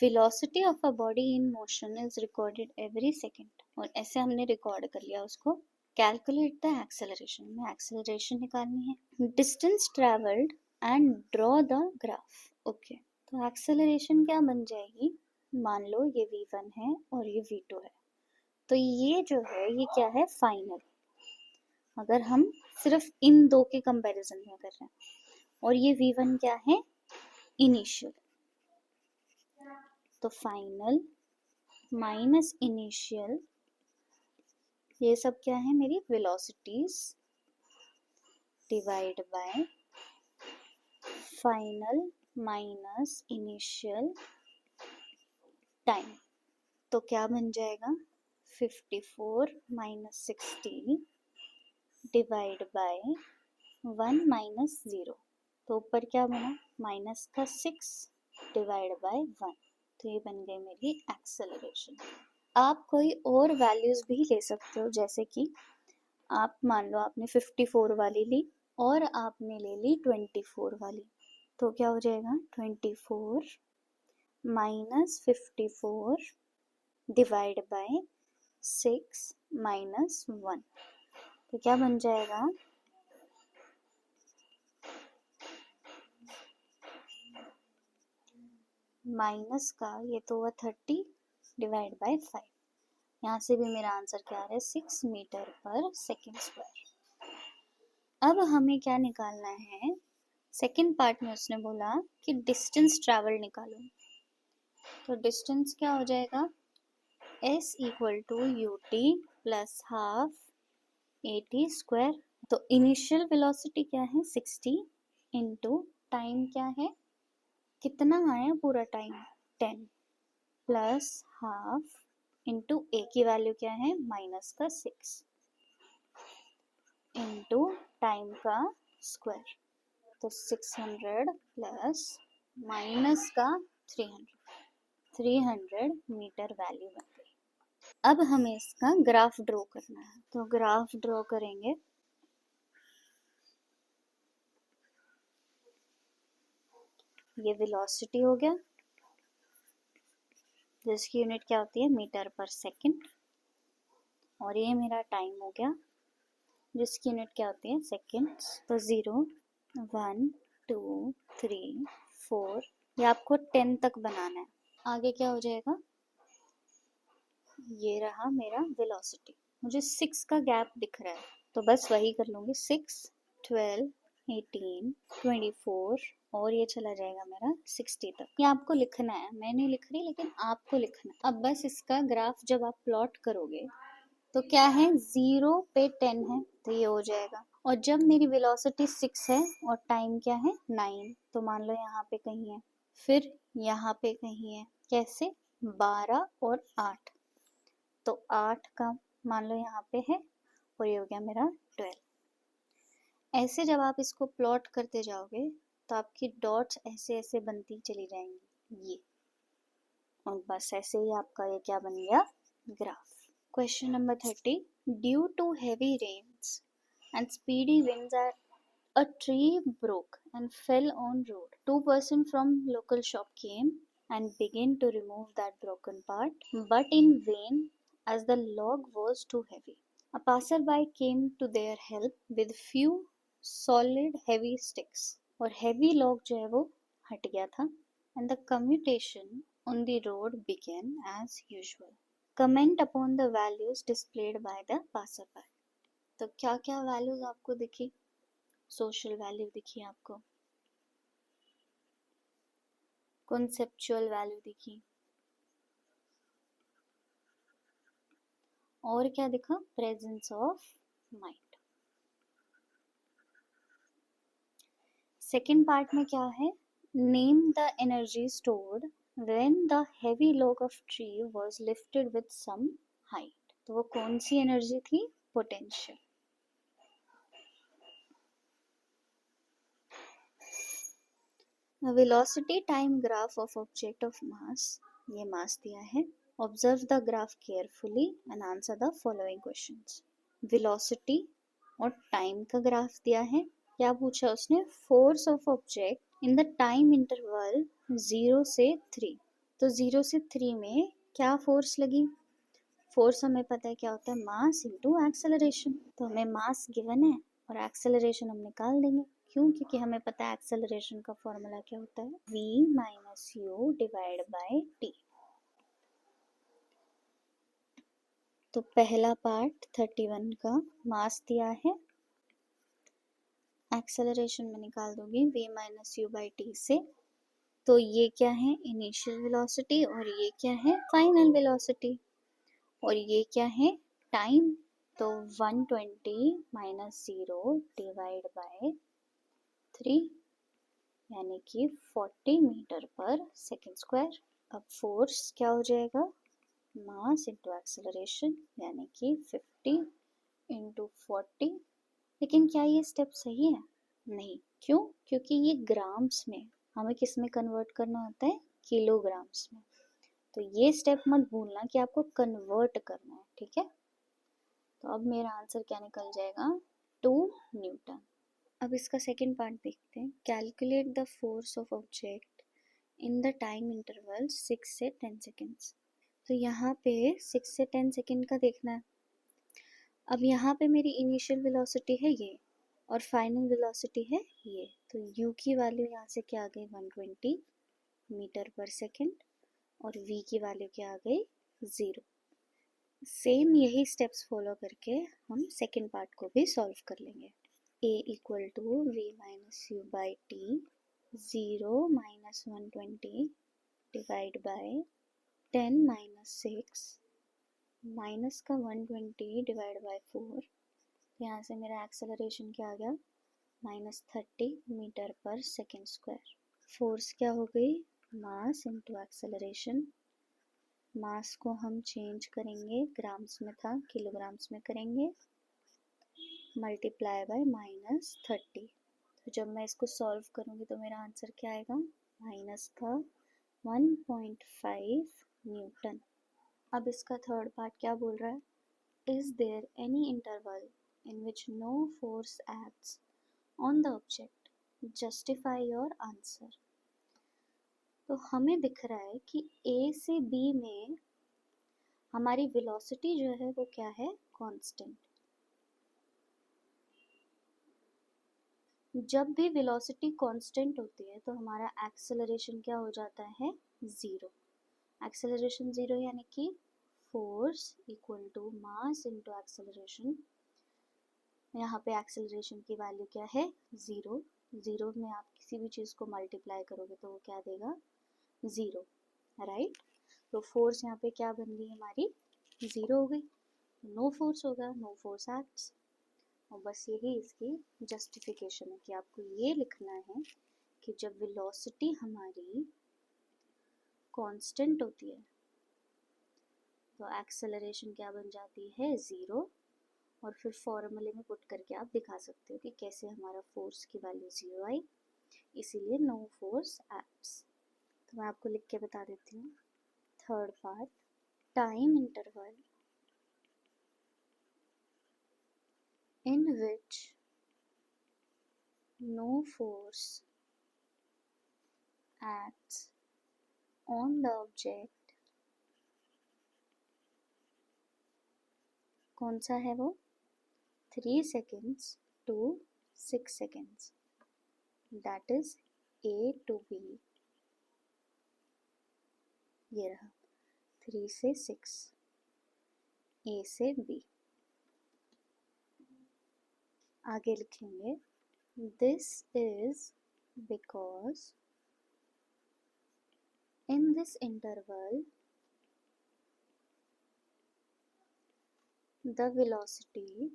Velocity of a body in motion is recorded every second, और ऐसे हमने रिकॉर्ड कर लिया उसको। कैलकुलेट द एक्सेलरेशन, में एक्सेलरेशन निकालनी है। Distance travelled and draw the graph. Okay, तो एक्सेलरेशन क्या बन जाएगी, मान लो ये v1 है और ये v2 है, तो ये जो है ये क्या है, फाइनल। अगर हम सिर्फ इन दो के कंपैरिजन में कर रहे हैं, और ये v1 क्या है, इनिशियल। तो फाइनल माइनस इनिशियल, ये सब क्या है, मेरी velocities, divide by final minus initial time. तो क्या बन जाएगा, 54 माइनस 60 डिवाइड बाय 1 माइनस 0। तो ऊपर क्या बना, माइनस का 6 डिवाइड बाय 1। तो ये बन गई मेरी एक्सेलरेशन। आप कोई और वैल्यूज भी ले सकते हो, जैसे कि आप मान लो आपने 54 वाली ली और आपने ले ली 24 वाली, तो क्या हो जाएगा, 24 माइनस 54 डिवाइड बाय 6 माइनस 1। तो क्या बन जाएगा, माइनस का ये तो हुआ 30 डिवाइड बाय 5। यहाँ से भी मेरा आंसर क्या आ रहा है, 6 मीटर पर सेकेंड स्क्वायर। अब हमें क्या निकालना है, सेकेंड पार्ट में उसने बोला कि डिस्टेंस ट्रैवल निकालो। तो डिस्टेंस क्या हो जाएगा, s equal to u t plus half a t square. तो इनिशियल वेलोसिटी क्या है, 60 इंटू टाइम क्या है, कितना आया पूरा time, 10 plus half into a की वैल्यू क्या है, माइनस का 6 इंटू टाइम का स्क्वायर। तो 600 प्लस माइनस का 300 मीटर वैल्यू बन गई। अब हमें इसका ग्राफ ड्रॉ करना है, तो ग्राफ ड्रॉ करेंगे। ये वेलोसिटी हो गया, जिसकी यूनिट क्या होती है, मीटर पर सेकंड। और ये मेरा टाइम हो गया, जिसकी यूनिट क्या होती है, सेकंड्स। तो 0 1 2 3 4, ये आपको 10 तक बनाना है। आगे क्या हो जाएगा, ये रहा मेरा वेलोसिटी। मुझे 6 का गैप दिख रहा है, तो बस वही कर लूँगी, 6 12 18 24, और ये चला जाएगा मेरा 60 तक। ये आपको लिखना है, मैं नहीं लिख रही लेकिन आपको लिखना है। अब बस इसका ग्राफ जब आप प्लॉट करोगे तो क्या है, 0 पे 10 है तो ये हो जाएगा। और जब मेरी वेलोसिटी 6 है और टाइम क्या है 9, तो मान लो यहाँ पे कहीं है, फिर यहाँ पे कहीं है, कैसे, 12 और 8, तो 8 का मान लो यहाँ पे है, और ये हो गया मेरा 12। ऐसे जब आप इसको प्लॉट करते जाओगे तो आपकी डॉट्स ऐसे ऐसे बनती चली जाएंगी, ये, और बस ऐसे ही आपका ये क्या बन गया, graph. Question number 30. Due to heavy rains and speedy winds, a tree broke and fell on road. Two persons from local shop came and began to remove that broken part, but in vain, as the log was too heavy. A passerby came to their help with few solid heavy sticks, और heavy log जो है वो हट गया था, and the commutation on the road began as usual. Comment upon the values displayed by the passerby. तो क्या क्या वैल्यूज आपको दिखी? सोशल वैल्यू दिखी आपको, कॉन्सेप्चुअल वैल्यू दिखी, और क्या दिखा? Presence of mind. Second part में क्या है? Name the energy stored when the heavy log of tree was lifted with some height. तो वो कौन सी एनर्जी थी? Potential. Velocity time graph of object of mass, ये मास दिया है। Observe the graph carefully and answer the following questions. Velocity और time का graph दिया है। क्या पूछा उसने? Force of object in the time interval 0 से 3। तो 0 से 3 में क्या फोर्स लगी? फोर्स हमें पता है क्या होता है? Mass into acceleration. तो हमें मास गिवन है और एक्सेलरेशन हम निकाल देंगे। क्यों? क्योंकि हमें पता है एक्सेलरेशन का फॉर्मूला क्या होता है? v minus you divide by T. तो पहला पार्ट 31 का मास दिया है, एक्सेलरेशन में निकाल दोगे v minus u by T से। तो ये क्या है? इनिशियल वेलोसिटी, और ये क्या है? Final velocity. और ये क्या है? टाइम। तो 120 माइनस 0 डिवाइड बाय 3 यानी कि 40 मीटर पर सेकेंड स्क्वायर। अब फोर्स क्या हो जाएगा? मास इंटू एक्सेलरेशन यानी कि 50 इंटू 40। लेकिन क्या ये स्टेप सही है? नहीं। क्यों? क्योंकि ये ग्राम्स में, हमें किस में कन्वर्ट करना होता है? किलोग्राम्स में। तो ये स्टेप मत भूलना कि आपको कन्वर्ट करना है, ठीक है? तो अब मेरा आंसर क्या निकल जाएगा? 2 न्यूटन। अब इसका सेकेंड पार्ट देखते हैं। Calculate the force of object in the time interval 6 से 10 सेकेंड्स। तो यहाँ पे 6 से 10 सेकेंड का देखना है। अब यहाँ पे मेरी इनिशियल वेलोसिटी है ये और फाइनल वेलोसिटी है ये। तो u की वैल्यू यहाँ से क्या आ गई? 120 मीटर पर सेकेंड, और v की वैल्यू क्या आ गई? 0। सेम यही स्टेप्स फॉलो करके हम सेकेंड पार्ट को भी सॉल्व कर लेंगे। a equal to v minus u by t, 0 minus 120 divide by 10 minus 6 minus का 120 डिवाइड बाय 4। यहाँ से मेरा एक्सेलरेशन क्या आ गया? -30 metre per second square. Force क्या हो गई? मास इंटू एक्सेलरेशन। मास को हम चेंज करेंगे, ग्राम्स में था किलोग्राम्स में करेंगे, मल्टीप्लाई बाय -30। तो जब मैं इसको सॉल्व करूँगी तो मेरा आंसर क्या आएगा? माइनस का 1.5 न्यूटन। अब इसका थर्ड पार्ट क्या बोल रहा है? Is there any interval in which no force acts on the object? Justify your answer. तो हमें दिख रहा है कि ए से बी में हमारी वेलोसिटी जो है वो क्या है? कांस्टेंट। जब भी वेलोसिटी कांस्टेंट होती है तो हमारा एक्सेलरेशन क्या हो जाता है? 0। एक्सेलरेशन 0 यानी कि force equal to mass into acceleration. यहाँ पे एक्सेलरेशन की वैल्यू क्या है? 0। 0 में आप किसी भी चीज़ को मल्टीप्लाई करोगे तो वो क्या देगा? 0, राइट? तो फोर्स यहाँ पे क्या बन गई हमारी? 0 हो गई। नो फोर्स होगा, नो फोर्स एक्ट्स। और बस यही इसकी जस्टिफिकेशन है कि आपको ये लिखना है कि जब वेलोसिटी हमारी कांस्टेंट होती है तो एक्सेलरेशन क्या बन जाती है? 0। और फिर फॉर्मूले में पुट करके आप दिखा सकते हो कि कैसे हमारा फोर्स की वैल्यू 0 आई, इसीलिए नो फोर्स एक्ट्स। तो मैं आपको लिख के बता देती हूँ। Third part, time interval in which no force acts on the object, कौन सा है वो? 3 seconds to 6 seconds, that is A to B, ये रहा 3 से 6, ए से बी। आगे लिखेंगे this is because in this interval the velocity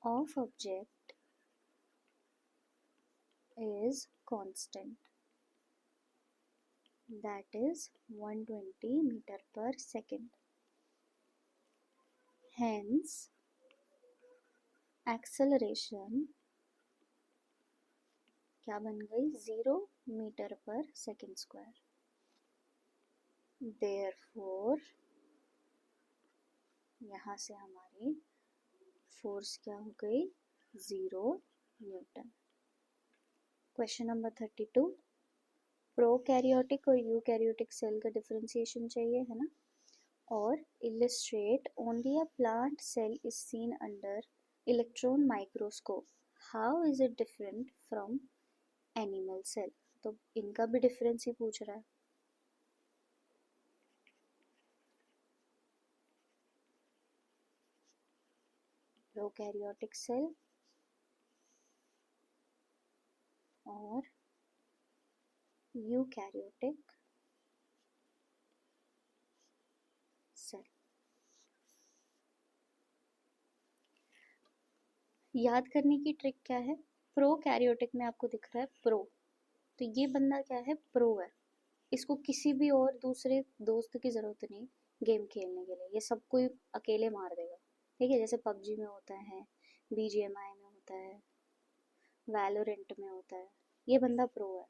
of object is constant, that is 120 meter per second. Hence acceleration क्या बन गई 0 metre per second square. Therefore यहाँ से हमारी फोर्स क्या हो गई 0 न्यूटन। क्वेश्चन नंबर 32, प्रोकैरियोटिक और यूकैरियोटिक सेल का डिफरेंशिएशन चाहिए है ना। और illustrate only a plant cell is seen under electron microscope, how is it different from animal cell। तो इनका भी डिफरेंस ही पूछ रहा है। प्रोकैरियोटिक सेल और यूकैरियोटिक सेल। याद करने की ट्रिक क्या है, प्रोकैरियोटिक में आपको दिख रहा है प्रो, तो ये बंदा क्या है प्रो है, इसको किसी भी और दूसरे दोस्त की जरूरत नहीं गेम खेलने के लिए, ये सब कोई अकेले मार देगा। ठीक है, जैसे पबजी में होता है, बीजीएमआई में होता है, वैलोरेंट में होता है, ये बंदा प्रो है,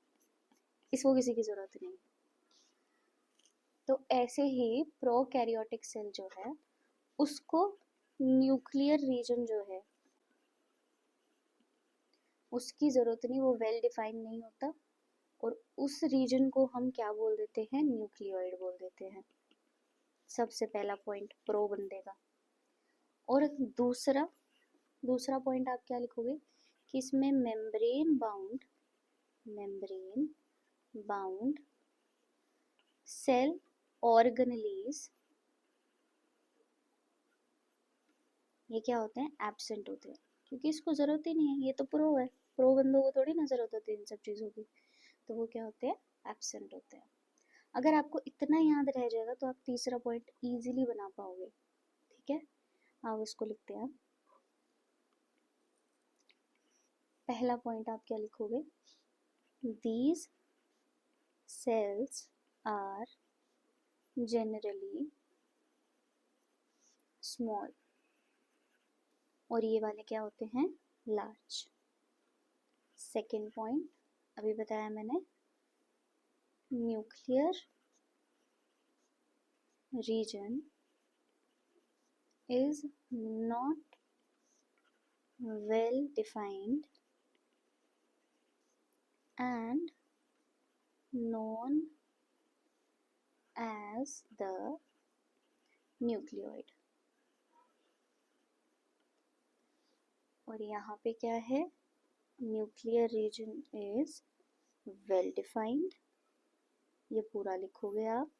इसको किसी की जरूरत नहीं। तो ऐसे ही प्रोकैरियोटिक सेल जो है उसको न्यूक्लियर रीजन जो है उसकी जरूरत नहीं, वो वेल डिफाइन नहीं होता, और उस रीजन को हम क्या बोल देते हैं न्यूक्लियोइड बोल देते हैं। सबसे पहला पॉइंट प्रो बंदे का। और दूसरा पॉइंट आप क्या लिखोगे कि इसमें मेम्ब्रेन बाउंड सेल ऑर्गेनेलीज ये क्या होते हैं एब्सेंट होते हैं, क्योंकि इसको जरूरत ही नहीं है, ये तो प्रो है, प्रो बंदों को थोड़ी ना जरूरत होती है इन सब चीज़ों की, तो वो क्या होते हैं एब्सेंट होते हैं। अगर आपको इतना याद रह जाएगा तो आप तीसरा पॉइंट इजीली बना पाओगे। ठीक है, आप इसको लिखते हैं। पहला पॉइंट आप क्या लिखोगे, these cells are generally small, और ये वाले क्या होते हैं लार्ज। सेकेंड पॉइंट अभी बताया मैंने, nuclear region is not well defined and known as the nucleoid। और यहाँ पे क्या है, nuclear region is well defined, ये पूरा लिखोगे आप,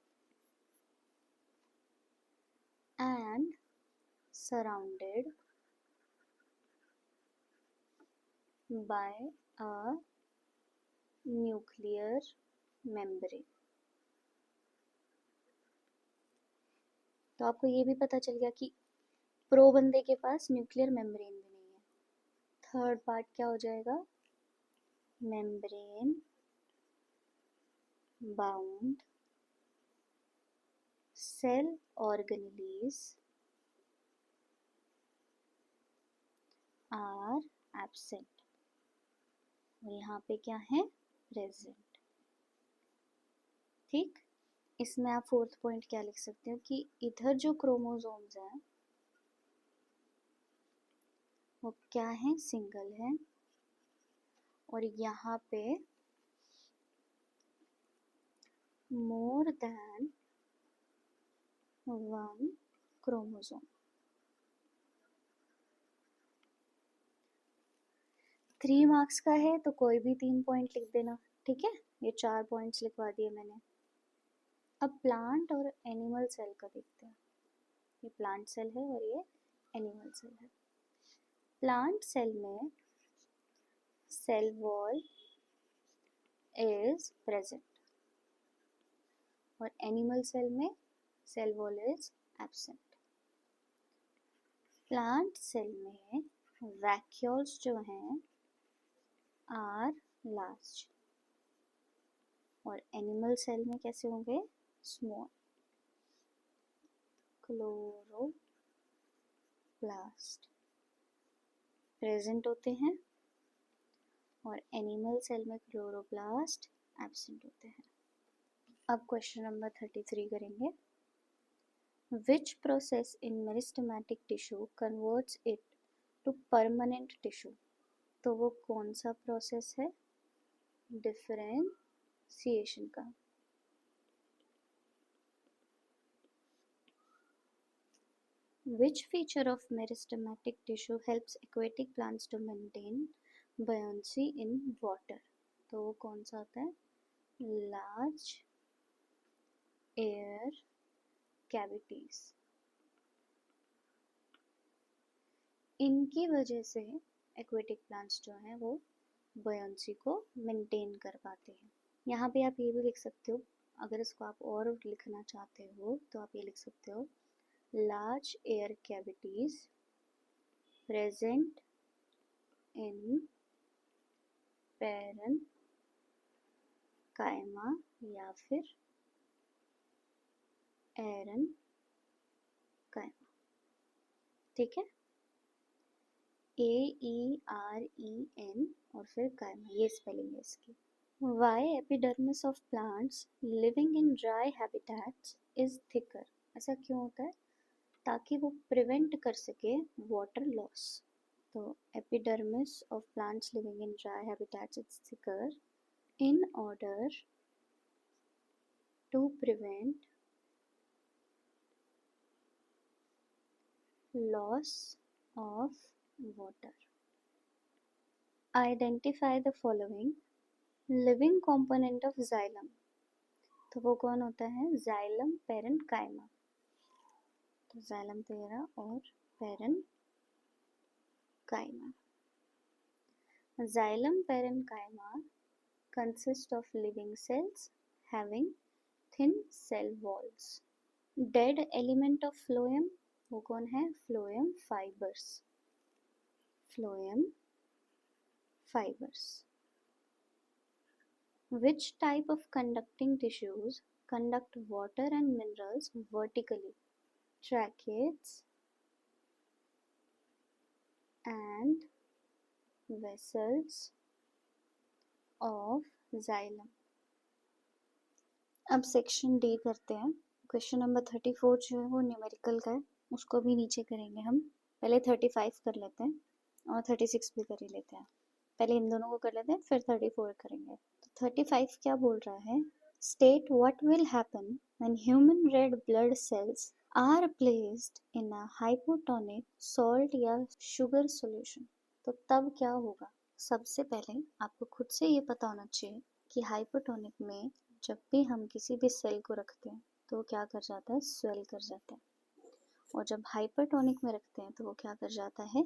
and surrounded by a nuclear membrane. तो आपको ये भी पता चल गया कि प्रो बंदे के पास न्यूक्लियर मेम्ब्रेन भी नहीं है। थर्ड पार्ट क्या हो जाएगा, membrane bound cell organelles are absent, और यहाँ पे क्या है प्रेजेंट। ठीक, इसमें आप फोर्थ पॉइंट क्या लिख सकते हो कि इधर जो क्रोमोसोम्स हैं वो क्या है सिंगल है, और यहाँ पे more than one chromosome. 3 marks का है तो कोई भी 3 पॉइंट लिख देना। ठीक है, ये 4 पॉइंट्स लिखवा दिए मैंने। अब प्लांट और एनिमल सेल का देखते हैं। ये प्लांट सेल है और ये एनिमल सेल है। प्लांट सेल में सेल वॉल इज प्रेजेंट और एनिमल सेल में cell wall is absent. Plant cell में वैक्यूल्स जो हैं आर लार्ज और एनिमल सेल में कैसे होंगे? स्मॉल। क्लोरोप्लास्ट प्रेजेंट होते हैं और एनिमल सेल में क्लोरोप्लास्ट एब्सेंट होते हैं। अब क्वेश्चन नंबर 33 करेंगे। Which process in meristematic tissue converts it to permanent tissue? तो वो कौन सा प्रोसेस है? डिफरेंशिएशन का। Which feature of meristematic tissue helps aquatic plants to maintain buoyancy in water? तो वो कौन सा होता है? Large air cavities। इनकी वजह से एक्वेटिक प्लांट्स जो हैं वो buoyancy को मेंटेन कर पाते हैं। यहाँ पे आप ये भी लिख सकते हो, अगर इसको आप और लिखना चाहते हो तो आप ये लिख सकते हो large air cavities present in parenchyma या फिर एरेनकाइमा। ठीक है, AEREN और फिर काइमा, ये स्पेलिंग है इसकी। Why epidermis of plants living in dry habitats is thicker? ऐसा क्यों होता है? ताकि वो प्रिवेंट कर सके वाटर लॉस। तो epidermis of plants living in dry habitats is thicker in order to prevent loss of water. Identify the following living component of xylem। तो वो कौन होता है? xylem parenchyma। तो xylem तो ये रहा और parenchyma। xylem parenchyma consist of living cells having thin cell walls। dead element of phloem वो कौन है? phloem fibers। phloem fibers। Which type of conducting tissues conduct water and minerals vertically? Tracheids and vessels of xylem। अब section D करते हैं। Question number 34 जो है वो numerical का है, उसको भी नीचे करेंगे हम। पहले 35 कर लेते हैं और 36 भी कर ही लेते हैं। पहले इन दोनों को कर लेते हैं, फिर 34 करेंगे। तो 35 क्या बोल रहा है? State what will happen when human red blood cells are placed in a hypotonic salt या शुगर सॉल्यूशन। तो तब क्या होगा? सबसे पहले आपको खुद से ये पता होना चाहिए कि हाइपोटोनिक में जब भी हम किसी भी सेल को रखते हैं तो वो क्या कर जाता है? स्वेल कर जाता है। और जब हाइपरटोनिक में रखते हैं तो वो क्या कर जाता है?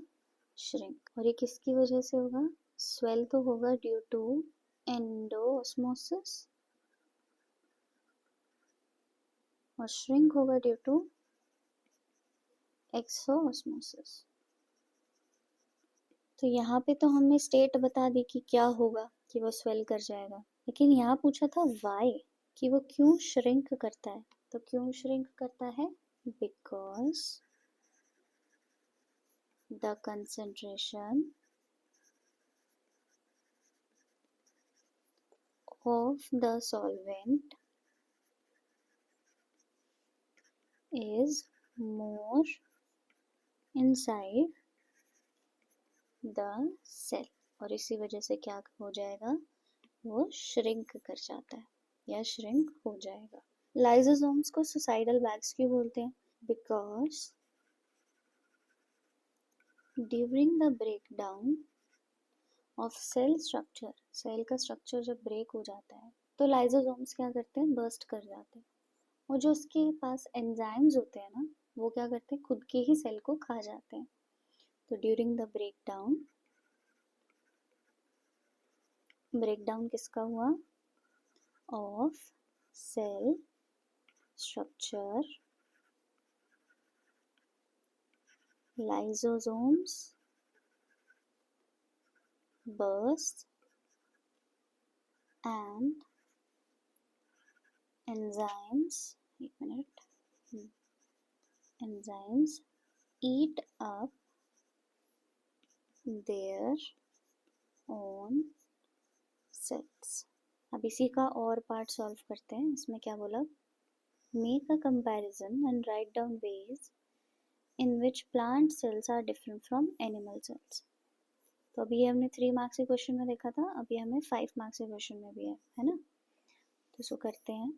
श्रिंक। और ये किसकी वजह से होगा? स्वेल तो होगा ड्यू टू एंडोऑस्मोसिस और श्रिंक होगा ड्यू टू एक्सोऑस्मोसिस। तो यहाँ पे तो हमने स्टेट बता दी कि क्या होगा, कि वो स्वेल कर जाएगा, लेकिन यहाँ पूछा था वाई, कि वो क्यों श्रिंक करता है। तो क्यों श्रिंक करता है? Because the concentration of the solvent is more inside the cell। और इसी वजह से क्या हो जाएगा? वो श्रिंक कर जाता है या श्रिंक हो जाएगा। लाइसोसोम्स को सुसाइडल बैग्स क्यों बोलते हैं? Because during the breakdown of cell structure, cell का स्ट्रक्चर जब ब्रेक हो जाता है तो लाइसोसोम्स क्या करते हैं, बर्स्ट कर जाते हैं, और जो उसके पास एंजाइम्स होते हैं ना, वो क्या करते हैं, खुद के ही सेल को खा जाते हैं। तो ड्यूरिंग द ब्रेकडाउन किसका हुआ, of cell structure, lysosomes burst and enzymes, एक minute, enzymes eat up their own cells। अब इसी का और पार्ट सॉल्व करते हैं। इसमें क्या बोला, make a comparison and write down ways in which plant cells are different from animal cells। तो अभी हमने 3 मार्क्स के क्वेश्चन में देखा था, अभी हमें 5 मार्क्स के क्वेश्चन में भी है ना। तो इसको करते हैं।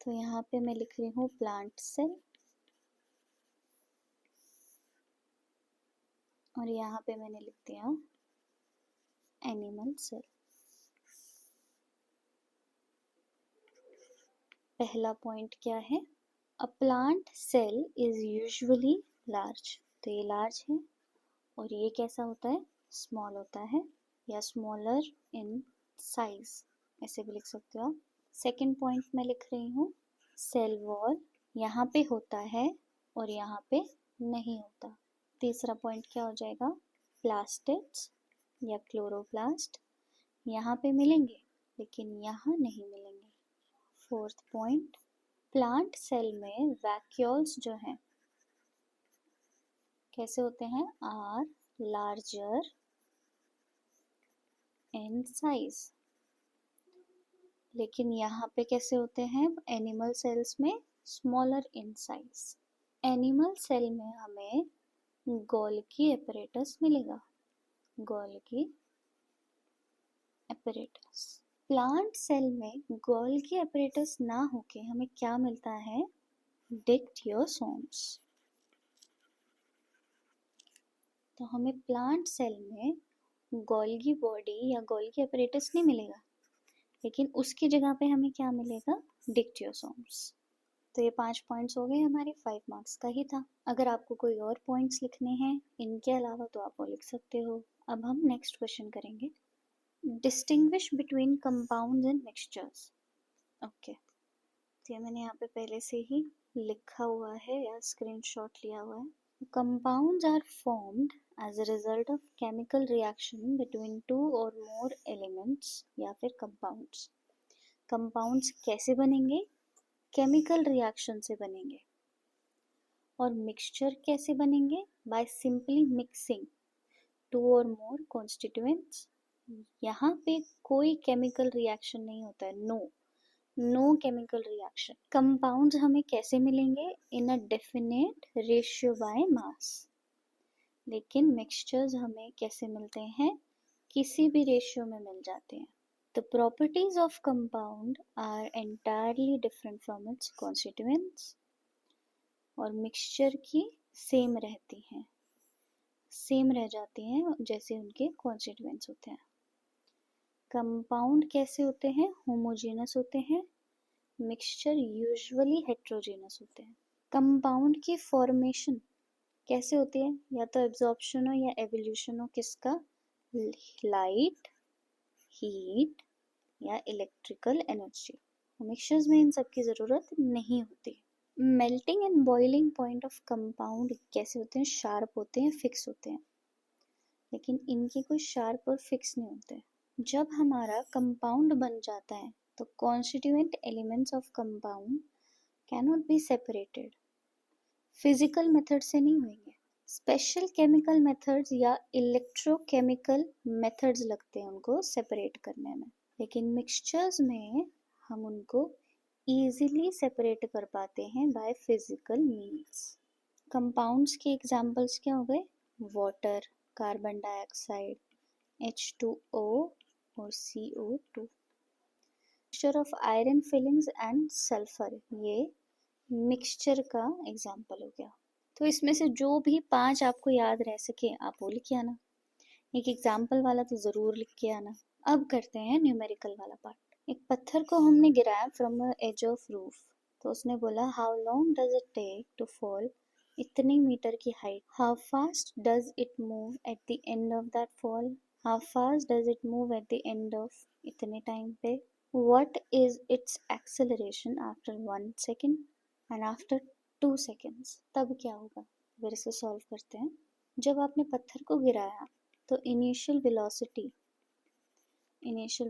तो यहाँ पे मैं लिख रही हूँ प्लांट सेल, और यहाँ पे मैंने लिख दिया एनिमल सेल। पहला पॉइंट क्या है, a plant cell is usually large. तो ये लार्ज है, और ये कैसा होता है, स्मॉल होता है, या स्मॉलर इन साइज, ऐसे भी लिख सकते हो आप। सेकेंड पॉइंट मैं लिख रही हूँ सेल वॉल, यहाँ पे होता है और यहाँ पे नहीं होता। तीसरा पॉइंट क्या हो जाएगा, प्लास्टिड्स या क्लोरोप्लास्ट, यहाँ पे मिलेंगे लेकिन यहाँ नहीं मिलेंगे। फोर्थ पॉइंट, प्लांट सेल में वैक्यूल्स जो हैं कैसे होते हैं, आर लार्जर इन साइज, लेकिन यहाँ पे कैसे होते हैं, एनिमल सेल्स में smaller in size. Animal cell में हमें गोल्गी एपरेटस मिलेगा, गोल्गी एपरेटस। प्लांट सेल में गोल्गी एपरेटस ना होके हमें क्या मिलता है, डिक्टियोसोम्स। तो हमें प्लांट सेल में गोल्गी बॉडी या गोल्गी एपरेटस नहीं मिलेगा, लेकिन उसकी जगह पे हमें क्या मिलेगा, डिक्टियोसोम्स। तो ये 5 पॉइंट्स हो गए हमारे, 5 मार्क्स का ही था। अगर आपको कोई और पॉइंट्स लिखने हैं इनके अलावा तो आप वो लिख सकते हो। अब हम नेक्स्ट क्वेश्चन करेंगे, distinguish between compounds and mixtures. Okay, तो ये मैंने यहाँ पे पहले से ही लिखा हुआ है या स्क्रीनशॉट लिया हुआ है। Compounds are formed as a result of chemical reaction between two or more elements या फिर compounds। Compounds कैसे बनेंगे, केमिकल रिएक्शन से बनेंगे। और मिक्सचर कैसे बनेंगे, बाय सिंपली मिक्सिंग टू और मोर कॉन्स्टिट्यूएंट्स। यहाँ पे कोई केमिकल रिएक्शन नहीं होता है, नो केमिकल रिएक्शन। कंपाउंड्स हमें कैसे मिलेंगे, in a definite ratio by mass, लेकिन मिक्सचर्स हमें कैसे मिलते हैं, किसी भी रेशियो में मिल जाते हैं। The properties of compound are entirely different from its constituents, और मिक्सचर की सेम रहती हैं, सेम रह जाती हैं जैसे उनके कॉन्स्टिट्यूएंट्स होते हैं। कंपाउंड कैसे होते हैं, होमोजेनस होते हैं, मिक्सचर यूजुअली हेट्रोजेनस होते हैं। कंपाउंड की फॉर्मेशन कैसे होती है, या तो एब्जॉर्प्शन हो या एवोल्यूशन हो, किसका, लाइट, हीट या इलेक्ट्रिकल एनर्जी। मिक्सचर्स में इन सब की ज़रूरत नहीं होती। Melting and boiling point of compound कैसे होते हैं, शार्प होते हैं, फिक्स होते हैं, लेकिन इनके कोई शार्प और फिक्स नहीं होते। जब हमारा कंपाउंड बन जाता है तो constituent elements of compound cannot be separated, physical method से नहीं होंगे, स्पेशल केमिकल मेथड्स या इलेक्ट्रोकेमिकल मेथड्स लगते हैं उनको सेपरेट करने में। लेकिन मिक्सचर्स में हम उनको easily सेपरेट कर पाते हैं बाय फिजिकल मीन्स। कंपाउंड्स के एग्जांपल्स क्या हो गए, वाटर, कार्बन डाइऑक्साइड, H2O और CO2। Mixture of iron filings and sulphur, ये मिक्सचर का एग्जांपल हो गया। तो इसमें से जो भी 5 आपको याद रह सके आप वो लिख के आना। एक एग्जाम्पल वाला तो ज़रूर लिख के आना। अब करते हैं न्यूमेरिकल वाला पार्ट। एक पत्थर को हमने गिराया from the edge of roof, तो उसने बोला how long does it take to fall इतनी मीटर की height, how fast does it move at the end of that fall, how fast does it move at the end of इतने time पे, what is its acceleration after 1 second and after 2 seconds. तब क्या होगा, फिर इसे solve करते हैं। जब आपने पत्थर को गिराया तो इनिशियल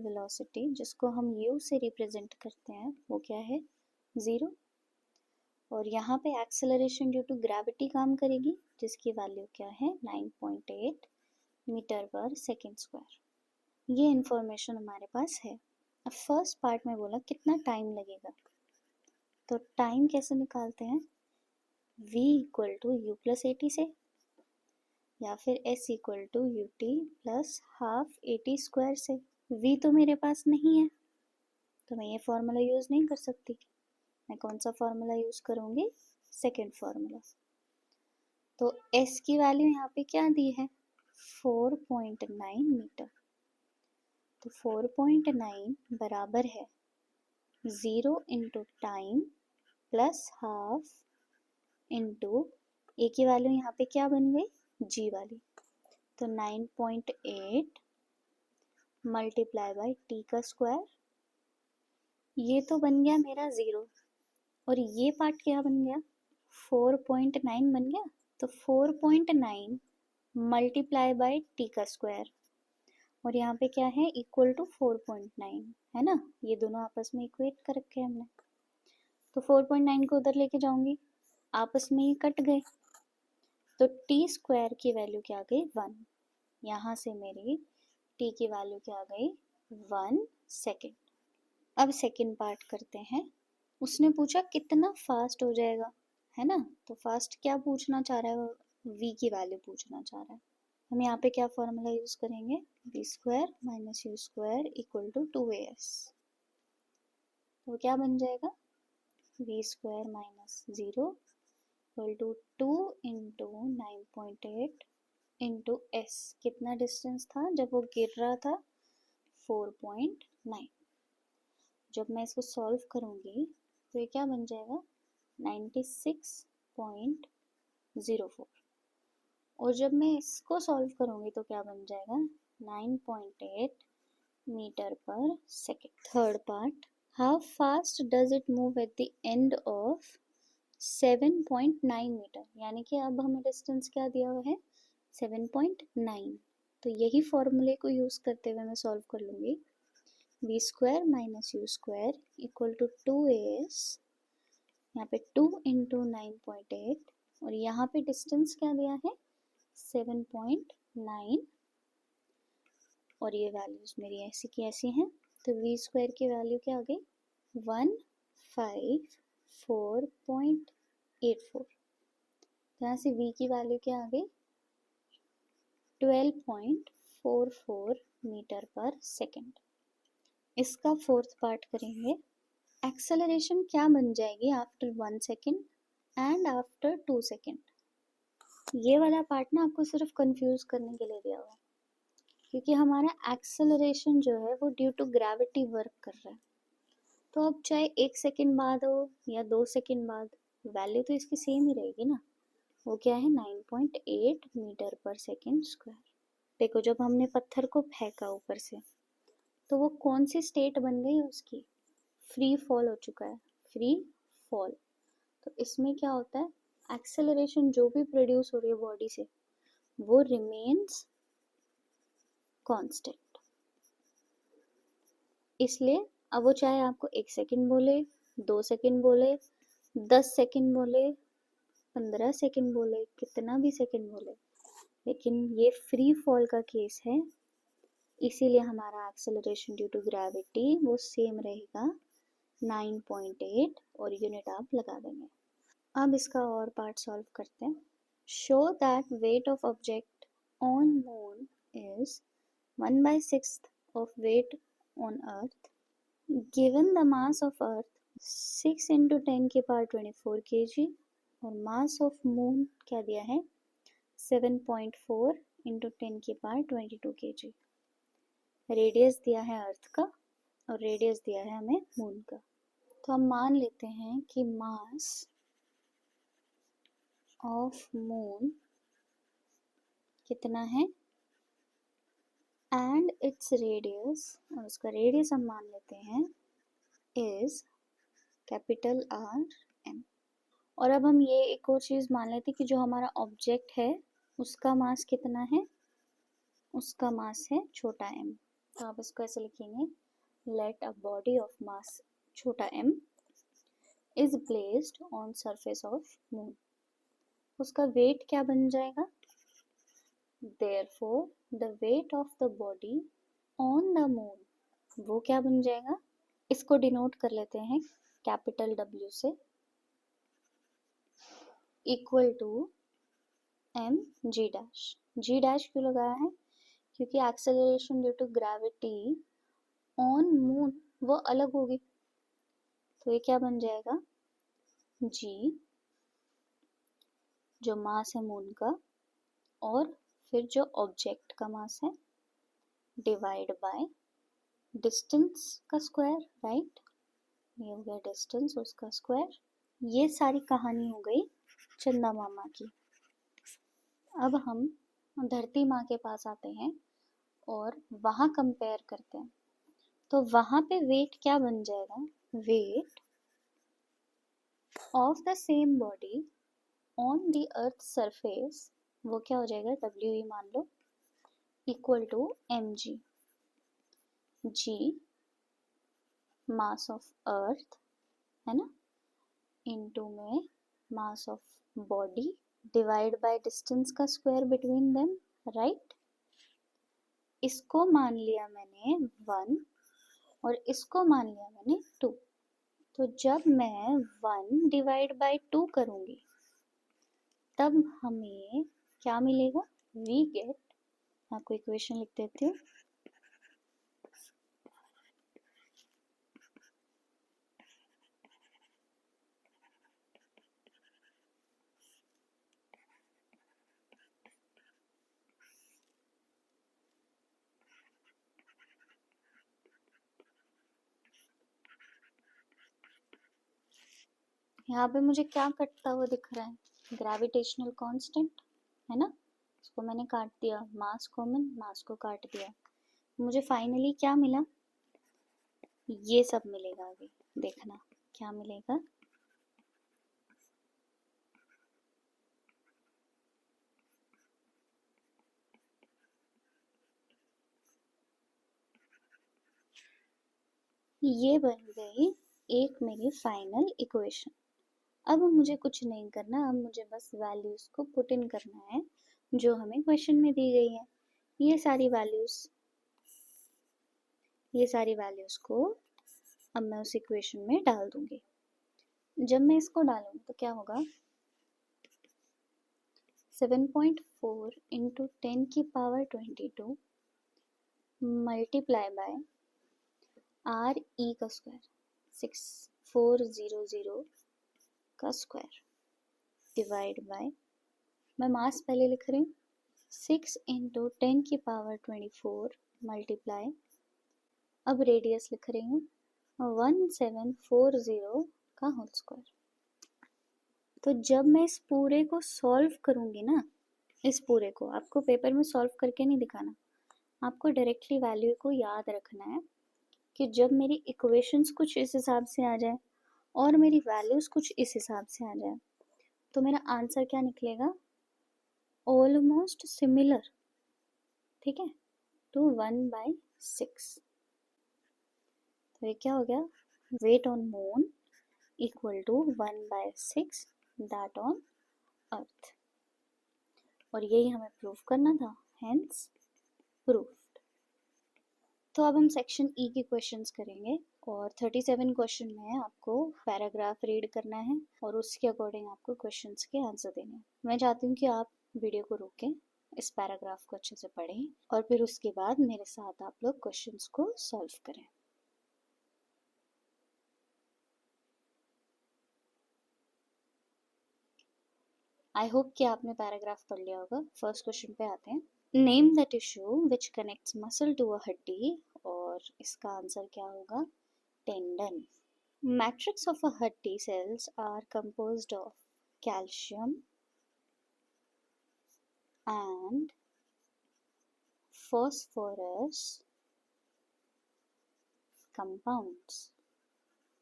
वेलोसिटी जिसको हम u से रिप्रेजेंट करते हैं वो क्या है, 0। और यहाँ पे एक्सेलरेशन ड्यू टू ग्रेविटी काम करेगी जिसकी वैल्यू क्या है, 9.8 मीटर पर सेकेंड स्क्वायर। ये इंफॉर्मेशन हमारे पास है। अब फर्स्ट पार्ट में बोला कितना टाइम लगेगा, तो टाइम कैसे निकालते हैं, v equal to u plus a t से, या फिर s equal to u t plus half a t square से। v तो मेरे पास नहीं है तो मैं ये फॉर्मूला यूज़ नहीं कर सकती। मैं कौन सा फॉर्मूला यूज़ करूँगी, सेकेंड फॉर्मूला। तो s की वैल्यू यहाँ पे क्या दी है, 4.9 मीटर। तो 4.9 बराबर है 0 into time plus half into a की वैल्यू यहाँ पे क्या बन गई, g वाली। तो 9.8 मल्टीप्लाई बाई टी का स्क्वायर, ये तो बन गया मेरा 0। और ये पार्ट क्या बन गया, 4.9 बन गया। तो 4.9 मल्टीप्लाई बाई टी का स्क्वायर, और यहाँ पे क्या है, इक्वल टू 4.9 है ना, ये दोनों आपस में इक्वेट कर रखे हैं हमने। तो 4.9 को उधर लेके जाऊंगी, आपस में ही कट गए, तो टी स्क्वायर की वैल्यू क्या आ गई, 1। यहाँ से मेरी टी की वैल्यू क्या आ गई, 1 सेकेंड। अब सेकेंड पार्ट करते हैं। उसने पूछा कितना फास्ट हो जाएगा, है ना, तो फास्ट क्या पूछना चाह रहा है, v की वैल्यू पूछना चाह रहा है। हम यहाँ पे क्या फॉर्मूला यूज करेंगे, v square minus u square equal to 2as। तो क्या बन जाएगा, v square minus 0 equal to 2 into 9.8 into s। कितना डिस्टेंस था जब वो गिर रहा था, 4.9। जब मैं इसको सॉल्व करूँगी तो ये क्या बन जाएगा, 96.04। और जब मैं इसको सॉल्व करूँगी तो क्या बन जाएगा, 9.8 metre per second. Third part, how fast does it move at the end of 7.9 metre, यानी कि अब हमें डिस्टेंस क्या दिया हुआ है, 7.9। तो यही फॉर्मूले को यूज़ करते हुए मैं सॉल्व कर लूँगी। v square minus u square equal to 2as, यहाँ पे 2 इंटू 9.8 और यहाँ पे डिस्टेंस क्या दिया है, 7.9, और ये वैल्यूज मेरी ऐसी की ऐसी हैं। तो v स्क्वायर की वैल्यू क्या आ गई, 154.84। यहाँ से v की वैल्यू क्या आ गई, 12.44 मीटर पर सेकेंड। इसका फोर्थ पार्ट करेंगे। एक्सेलरेशन क्या बन जाएगी after 1 second and after 2 second. ये वाला पार्ट ना आपको सिर्फ कंफ्यूज करने के लिए दिया हुआ है, क्योंकि हमारा एक्सेलरेशन जो है वो ड्यू टू ग्रेविटी वर्क कर रहा है। तो अब चाहे 1 सेकेंड बाद हो या 2 सेकेंड बाद, वैल्यू तो इसकी सेम ही रहेगी ना। वो क्या है, 9.8 मीटर पर सेकेंड स्क्वायर। देखो जब हमने पत्थर को फेंका ऊपर से तो वो कौन सी स्टेट बन गई उसकी, फ्री फॉल हो चुका है, फ्री फॉल। तो इसमें क्या होता है, एक्सेलरेशन जो भी प्रोड्यूस हो रही है बॉडी से वो रिमेन्स कांस्टेंट। इसलिए अब वो चाहे आपको 1 सेकेंड बोले, 2 सेकेंड बोले, 10 सेकेंड बोले, 15 सेकेंड बोले, कितना भी सेकेंड बोले, लेकिन ये फ्री फॉल का केस है, इसीलिए हमारा एक्सेलरेशन ड्यू टू ग्रेविटी वो सेम रहेगा 9.8 और यूनिट आप लगा देंगे। अब इसका और पार्ट सॉल्व करते हैं। Show that weight of object on moon is 1/6 of weight on earth, given the mass of earth 6 into 10 की पावर 24 kg और मास ऑफ मून क्या दिया है 7.4 इंटू 10⁻22 kg। रेडियस दिया है अर्थ का और रेडियस दिया है हमें मून का। तो हम मान लेते हैं कि मास ऑफ मून कितना है एंड इट्स रेडियस, और उसका रेडियस हम मान लेते हैं इज कैपिटल R M। और अब हम ये एक और चीज मान लेते हैं कि जो हमारा ऑब्जेक्ट है उसका मास कितना है, उसका मास है छोटा m। तो आप इसको ऐसे लिखेंगे, let a body of mass छोटा m is placed on surface of moon. उसका वेट क्या बन जाएगा, therefore the weight of the body on the moon, वो क्या बन जाएगा, इसको डिनोट कर लेते हैं कैपिटल W से, equal to m g dash. g dash क्यों लगाया है, क्योंकि acceleration due to gravity on moon वो अलग होगी। तो ये क्या बन जाएगा, g जो मास है मून का और फिर जो ऑब्जेक्ट का मास है डिवाइड बाय डिस्टेंस का स्क्वायर, राइट। ये हो गया डिस्टेंस उसका स्क्वायर। ये सारी कहानी हो गई चंदा मामा की। अब हम धरती माँ के पास आते हैं और वहाँ कंपेयर करते हैं। तो वहाँ पे वेट क्या बन जाएगा, weight of the same body on the earth surface, वो क्या हो जाएगा WE मान लो, equal to mg। g mass of earth है ना, इनटू में mass of body divide by distance का स्क्वायर बिटवीन देम, राइट। इसको मान लिया मैंने 1 और इसको मान लिया मैंने 2। तो जब मैं 1 डिवाइड बाय 2 करूंगी तब हमें क्या मिलेगा, वी गेट, आपको इक्वेशन लिख देती हूँ, यहाँ पे मुझे क्या कटता हुआ दिख रहा है, ग्रेविटेशनल कांस्टेंट है ना, इसको मैंने काट दिया, मास कॉमन, मास को काट दिया, मुझे फाइनली क्या मिला, ये सब मिलेगा। अभी देखना क्या मिलेगा, ये बन गई एक मेरी फाइनल इक्वेशन। अब मुझे कुछ नहीं करना, अब मुझे बस वैल्यूज को पुट इन करना है जो हमें क्वेश्चन में दी गई है। ये सारी वैल्यूज को अब मैं उस इक्वेशन में डाल दूंगी। जब मैं इसको डालूंगी तो क्या होगा, 7.4 इंटू 10⁻22 मल्टीप्लाई बाय RE का स्क्वायर 6400 का स्क्वायर डिवाइड बाय, मैं मास पहले लिख रही हूँ, 6 इंटू 10⁻24 मल्टीप्लाई, अब रेडियस लिख रही हूँ 1740 का होल स्क्वायर। तो जब मैं इस पूरे को सॉल्व करूँगी ना, इस पूरे को आपको पेपर में सॉल्व करके नहीं दिखाना, आपको डायरेक्टली वैल्यू को याद रखना है कि जब मेरी इक्वेशंस कुछ इस हिसाब से आ जाए और मेरी वैल्यूज कुछ इस हिसाब से आ जाए तो मेरा आंसर क्या निकलेगा, ऑलमोस्ट सिमिलर, ठीक है, टू 1/6। तो ये क्या हो गया, weight on moon equal to 1/6 that on earth, और यही हमें प्रूफ करना था, हेंस प्रूफ। तो अब हम सेक्शन ई के क्वेश्चंस करेंगे और 37 क्वेश्चन में आपको पैराग्राफ रीड करना है और उसके अकॉर्डिंग आपको क्वेश्चंस के आंसर देने हैं। मैं चाहती हूँ कि आप वीडियो को रोकें, इस पैराग्राफ को अच्छे से पढ़ें और फिर उसके बाद मेरे साथ आप लोग क्वेश्चंस को सॉल्व करें। आई होप कि आपने पैराग्राफ पढ़ लिया होगा। फर्स्ट क्वेश्चन पे आते हैं। Name the tissue which connects muscle to a हड्डी, और इसका आंसर क्या होगा? टेंडन। मैट्रिक्स ऑफ अ हड्डी cells are composed of calcium and phosphorus compounds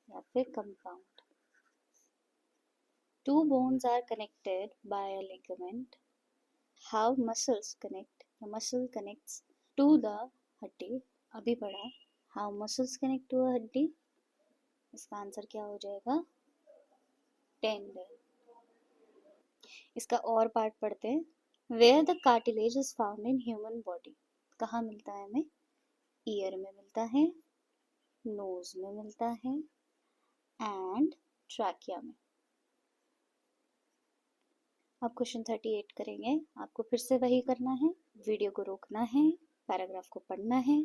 या फिर compound. Two bones are connected by a ligament. How muscles connect? The muscle connects to the हड्डी. अभी पढ़ा. How muscles connect to a हड्डी? इसका answer क्या हो जाएगा? टेंडन. इसका और पार्ट पढ़ते हैं. Where the cartilage is found in human body. कहाँ मिलता है हमें? ईयर में मिलता है, नोज में मिलता है एंड ट्रैकिया में. अब क्वेश्चन 38 करेंगे. आपको फिर से वही करना है, वीडियो को रोकना है, पैराग्राफ को पढ़ना है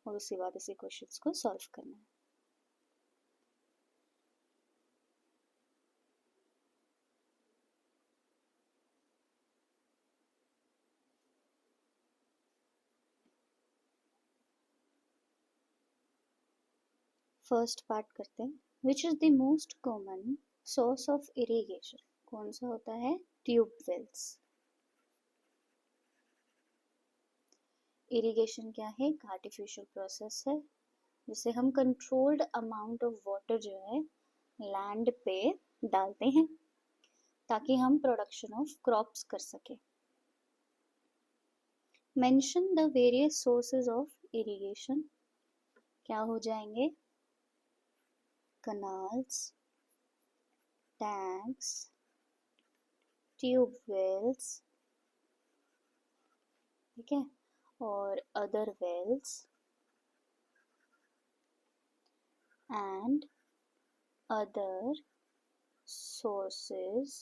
और उसके बाद इसी क्वेश्चंस को सॉल्व करना है. फर्स्ट पार्ट करते हैं. Which is the most common source of irrigation? कौन सा होता है? ट्यूबवेल्स. इरिगेशन क्या है? एक आर्टिफिशियल प्रोसेस है जिसे हम कंट्रोल्ड अमाउंट ऑफ वाटर जो है लैंड पे डालते हैं ताकि हम प्रोडक्शन ऑफ क्रॉप्स कर सके. Mention the various sources of irrigation. क्या हो जाएंगे? canals, tanks, tube wells, ठीक है, और other wells and other sources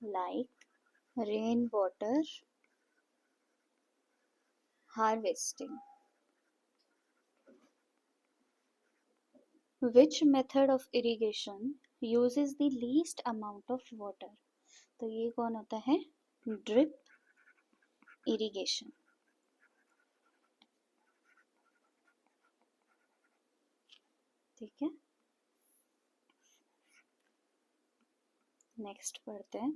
like rainwater harvesting. Which method of irrigation uses the least amount of water? तो ये कौन होता है? Drip irrigation. ठीक है, नेक्स्ट पढ़ते हैं.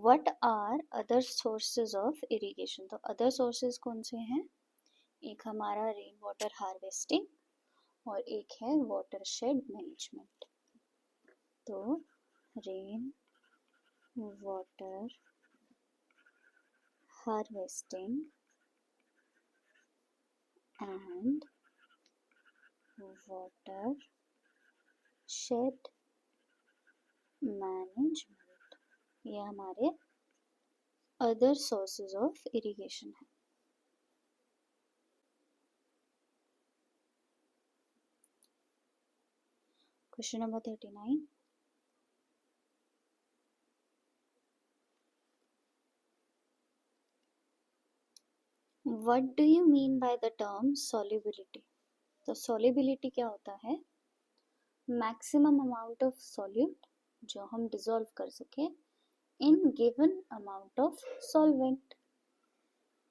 What are other sources of irrigation? तो अदर सोर्सेज कौन से हैं? एक हमारा रेन वाटर हार्वेस्टिंग और एक है वाटरशेड मैनेजमेंट. तो rain water harvesting and water shade management, ये हमारे अदर सोर्सेज ऑफ इरिगेशन है. Question number 39. What do you mean by the term solubility? तो solubility क्या होता है? मैक्सिमम अमाउंट ऑफ सॉल्यूट जो हम डिसॉल्व कर सके in given amount of solvent.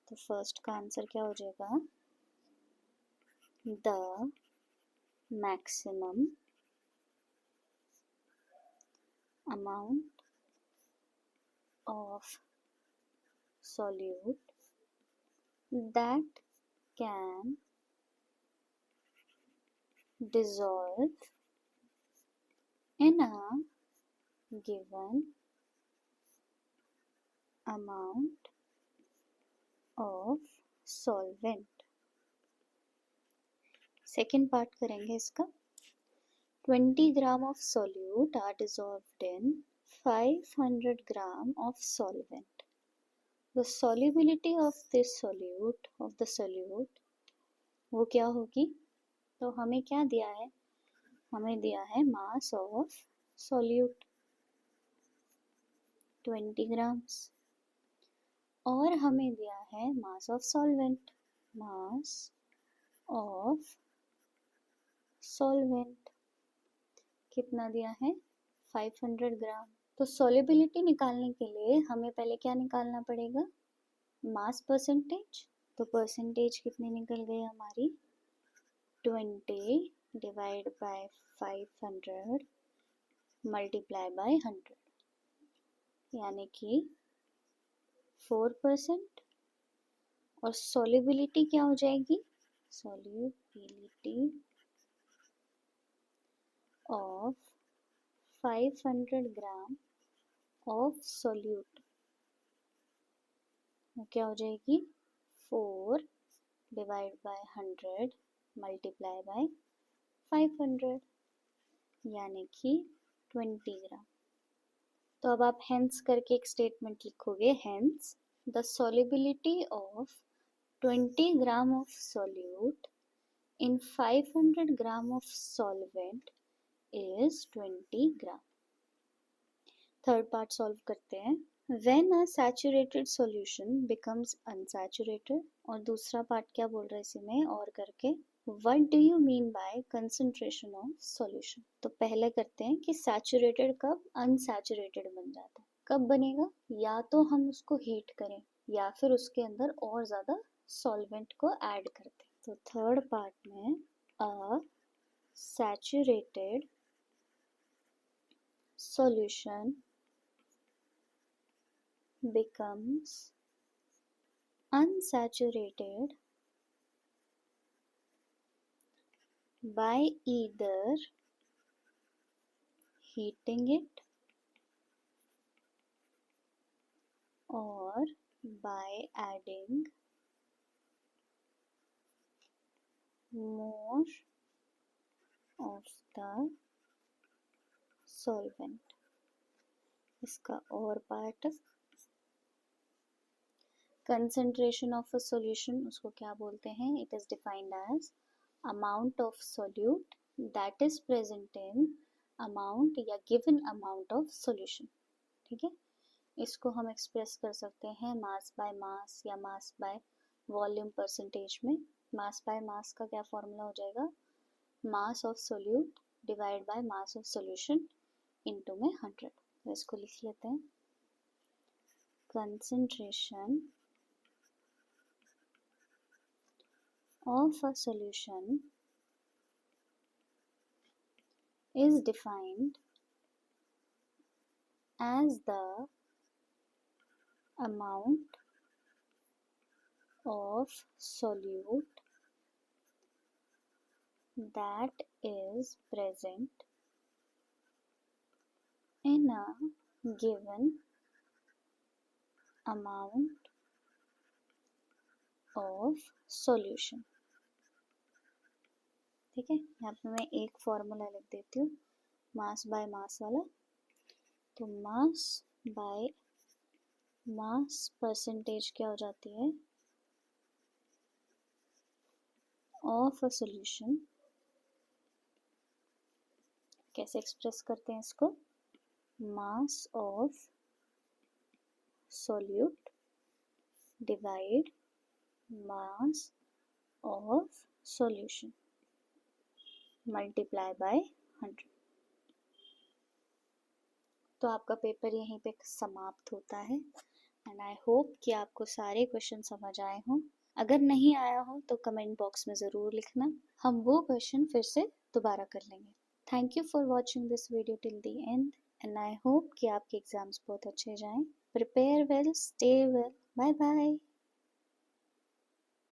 तो फर्स्ट का आंसर क्या हो जाएगा? The maximum amount of solute that can dissolve in a given amount of solvent. Second part करेंगे इसका. 20 gram of solute are dissolved in 500 gram of solvent. The solubility of this solute वो क्या होगी? तो हमें क्या दिया है? हमें दिया है मास ऑफ solute 20 ग्राम्स और हमें दिया है mass of solvent, mass of solvent कितना दिया है? 500 ग्राम. तो सॉल्युबिलिटी निकालने के लिए हमें पहले क्या निकालना पड़ेगा, मास परसेंटेज। तो परसेंटेज कितनी निकल गई हमारी, 20 डिवाइड बाय 500 मल्टीप्लाई बाय 100, यानी कि 4%। और सॉल्युबिलिटी क्या हो जाएगी, solubility of 500 gram of solute क्या हो जाएगी, 4 डिवाइड बाय 100 मल्टीप्लाई बाय 500, यानी कि 20 ग्राम। तो अब आप हेंस करके एक स्टेटमेंट लिखोगे, hence the solubility of 20 gram of solute in 500 gram of solvent is 20 gram. Third part solve करते हैं। When a saturated solution becomes unsaturated, और दूसरा पार्ट क्या बोल रहा है इसी में और करके, What do you mean by concentration of solution? तो पहले करते हैं कि saturated कब unsaturated बन जाता है, कब बनेगा, या तो हम उसको हीट करें या फिर उसके अंदर और ज्यादा सॉल्वेंट को ऐड करते हैं। तो थर्ड पार्ट में a saturated solution becomes unsaturated by either heating it or by adding more of the solvent। इसका और part, concentration of a solution उसको क्या बोलते हैं, it is defined as amount of solute that is present in amount या given amount of solution। ठीक है, इसको हम एक्सप्रेस कर सकते हैं मास बाय मास या मास बाय वॉल्यूम परसेंटेज में। मास बाय मास का क्या फॉर्मूला हो जाएगा, mass of solute divide by mass of solution into में 100। तो इसको लिख लेते हैं, concentration of a solution is defined as the amount of solute that is present in a given amount of solution। ठीक है, यहाँ पे मैं एक फॉर्मूला लिख देती हूँ मास बाय मास वाला। तो मास बाय मास परसेंटेज क्या हो जाती है, ऑफ अ सॉल्यूशन। कैसे एक्सप्रेस करते हैं इसको, mass of solute divide mass of solution multiply by 100। तो आपका पेपर यहीं पे समाप्त होता है एंड आई होप कि आपको सारे क्वेश्चन समझ आए हों। अगर नहीं आया हो तो कमेंट बॉक्स में ज़रूर लिखना, हम वो क्वेश्चन फिर से दोबारा कर लेंगे। Thank you for watching this video till the end and I hope कि आपके एग्जाम्स बहुत अच्छे जाएं। Prepare well, stay well, bye bye.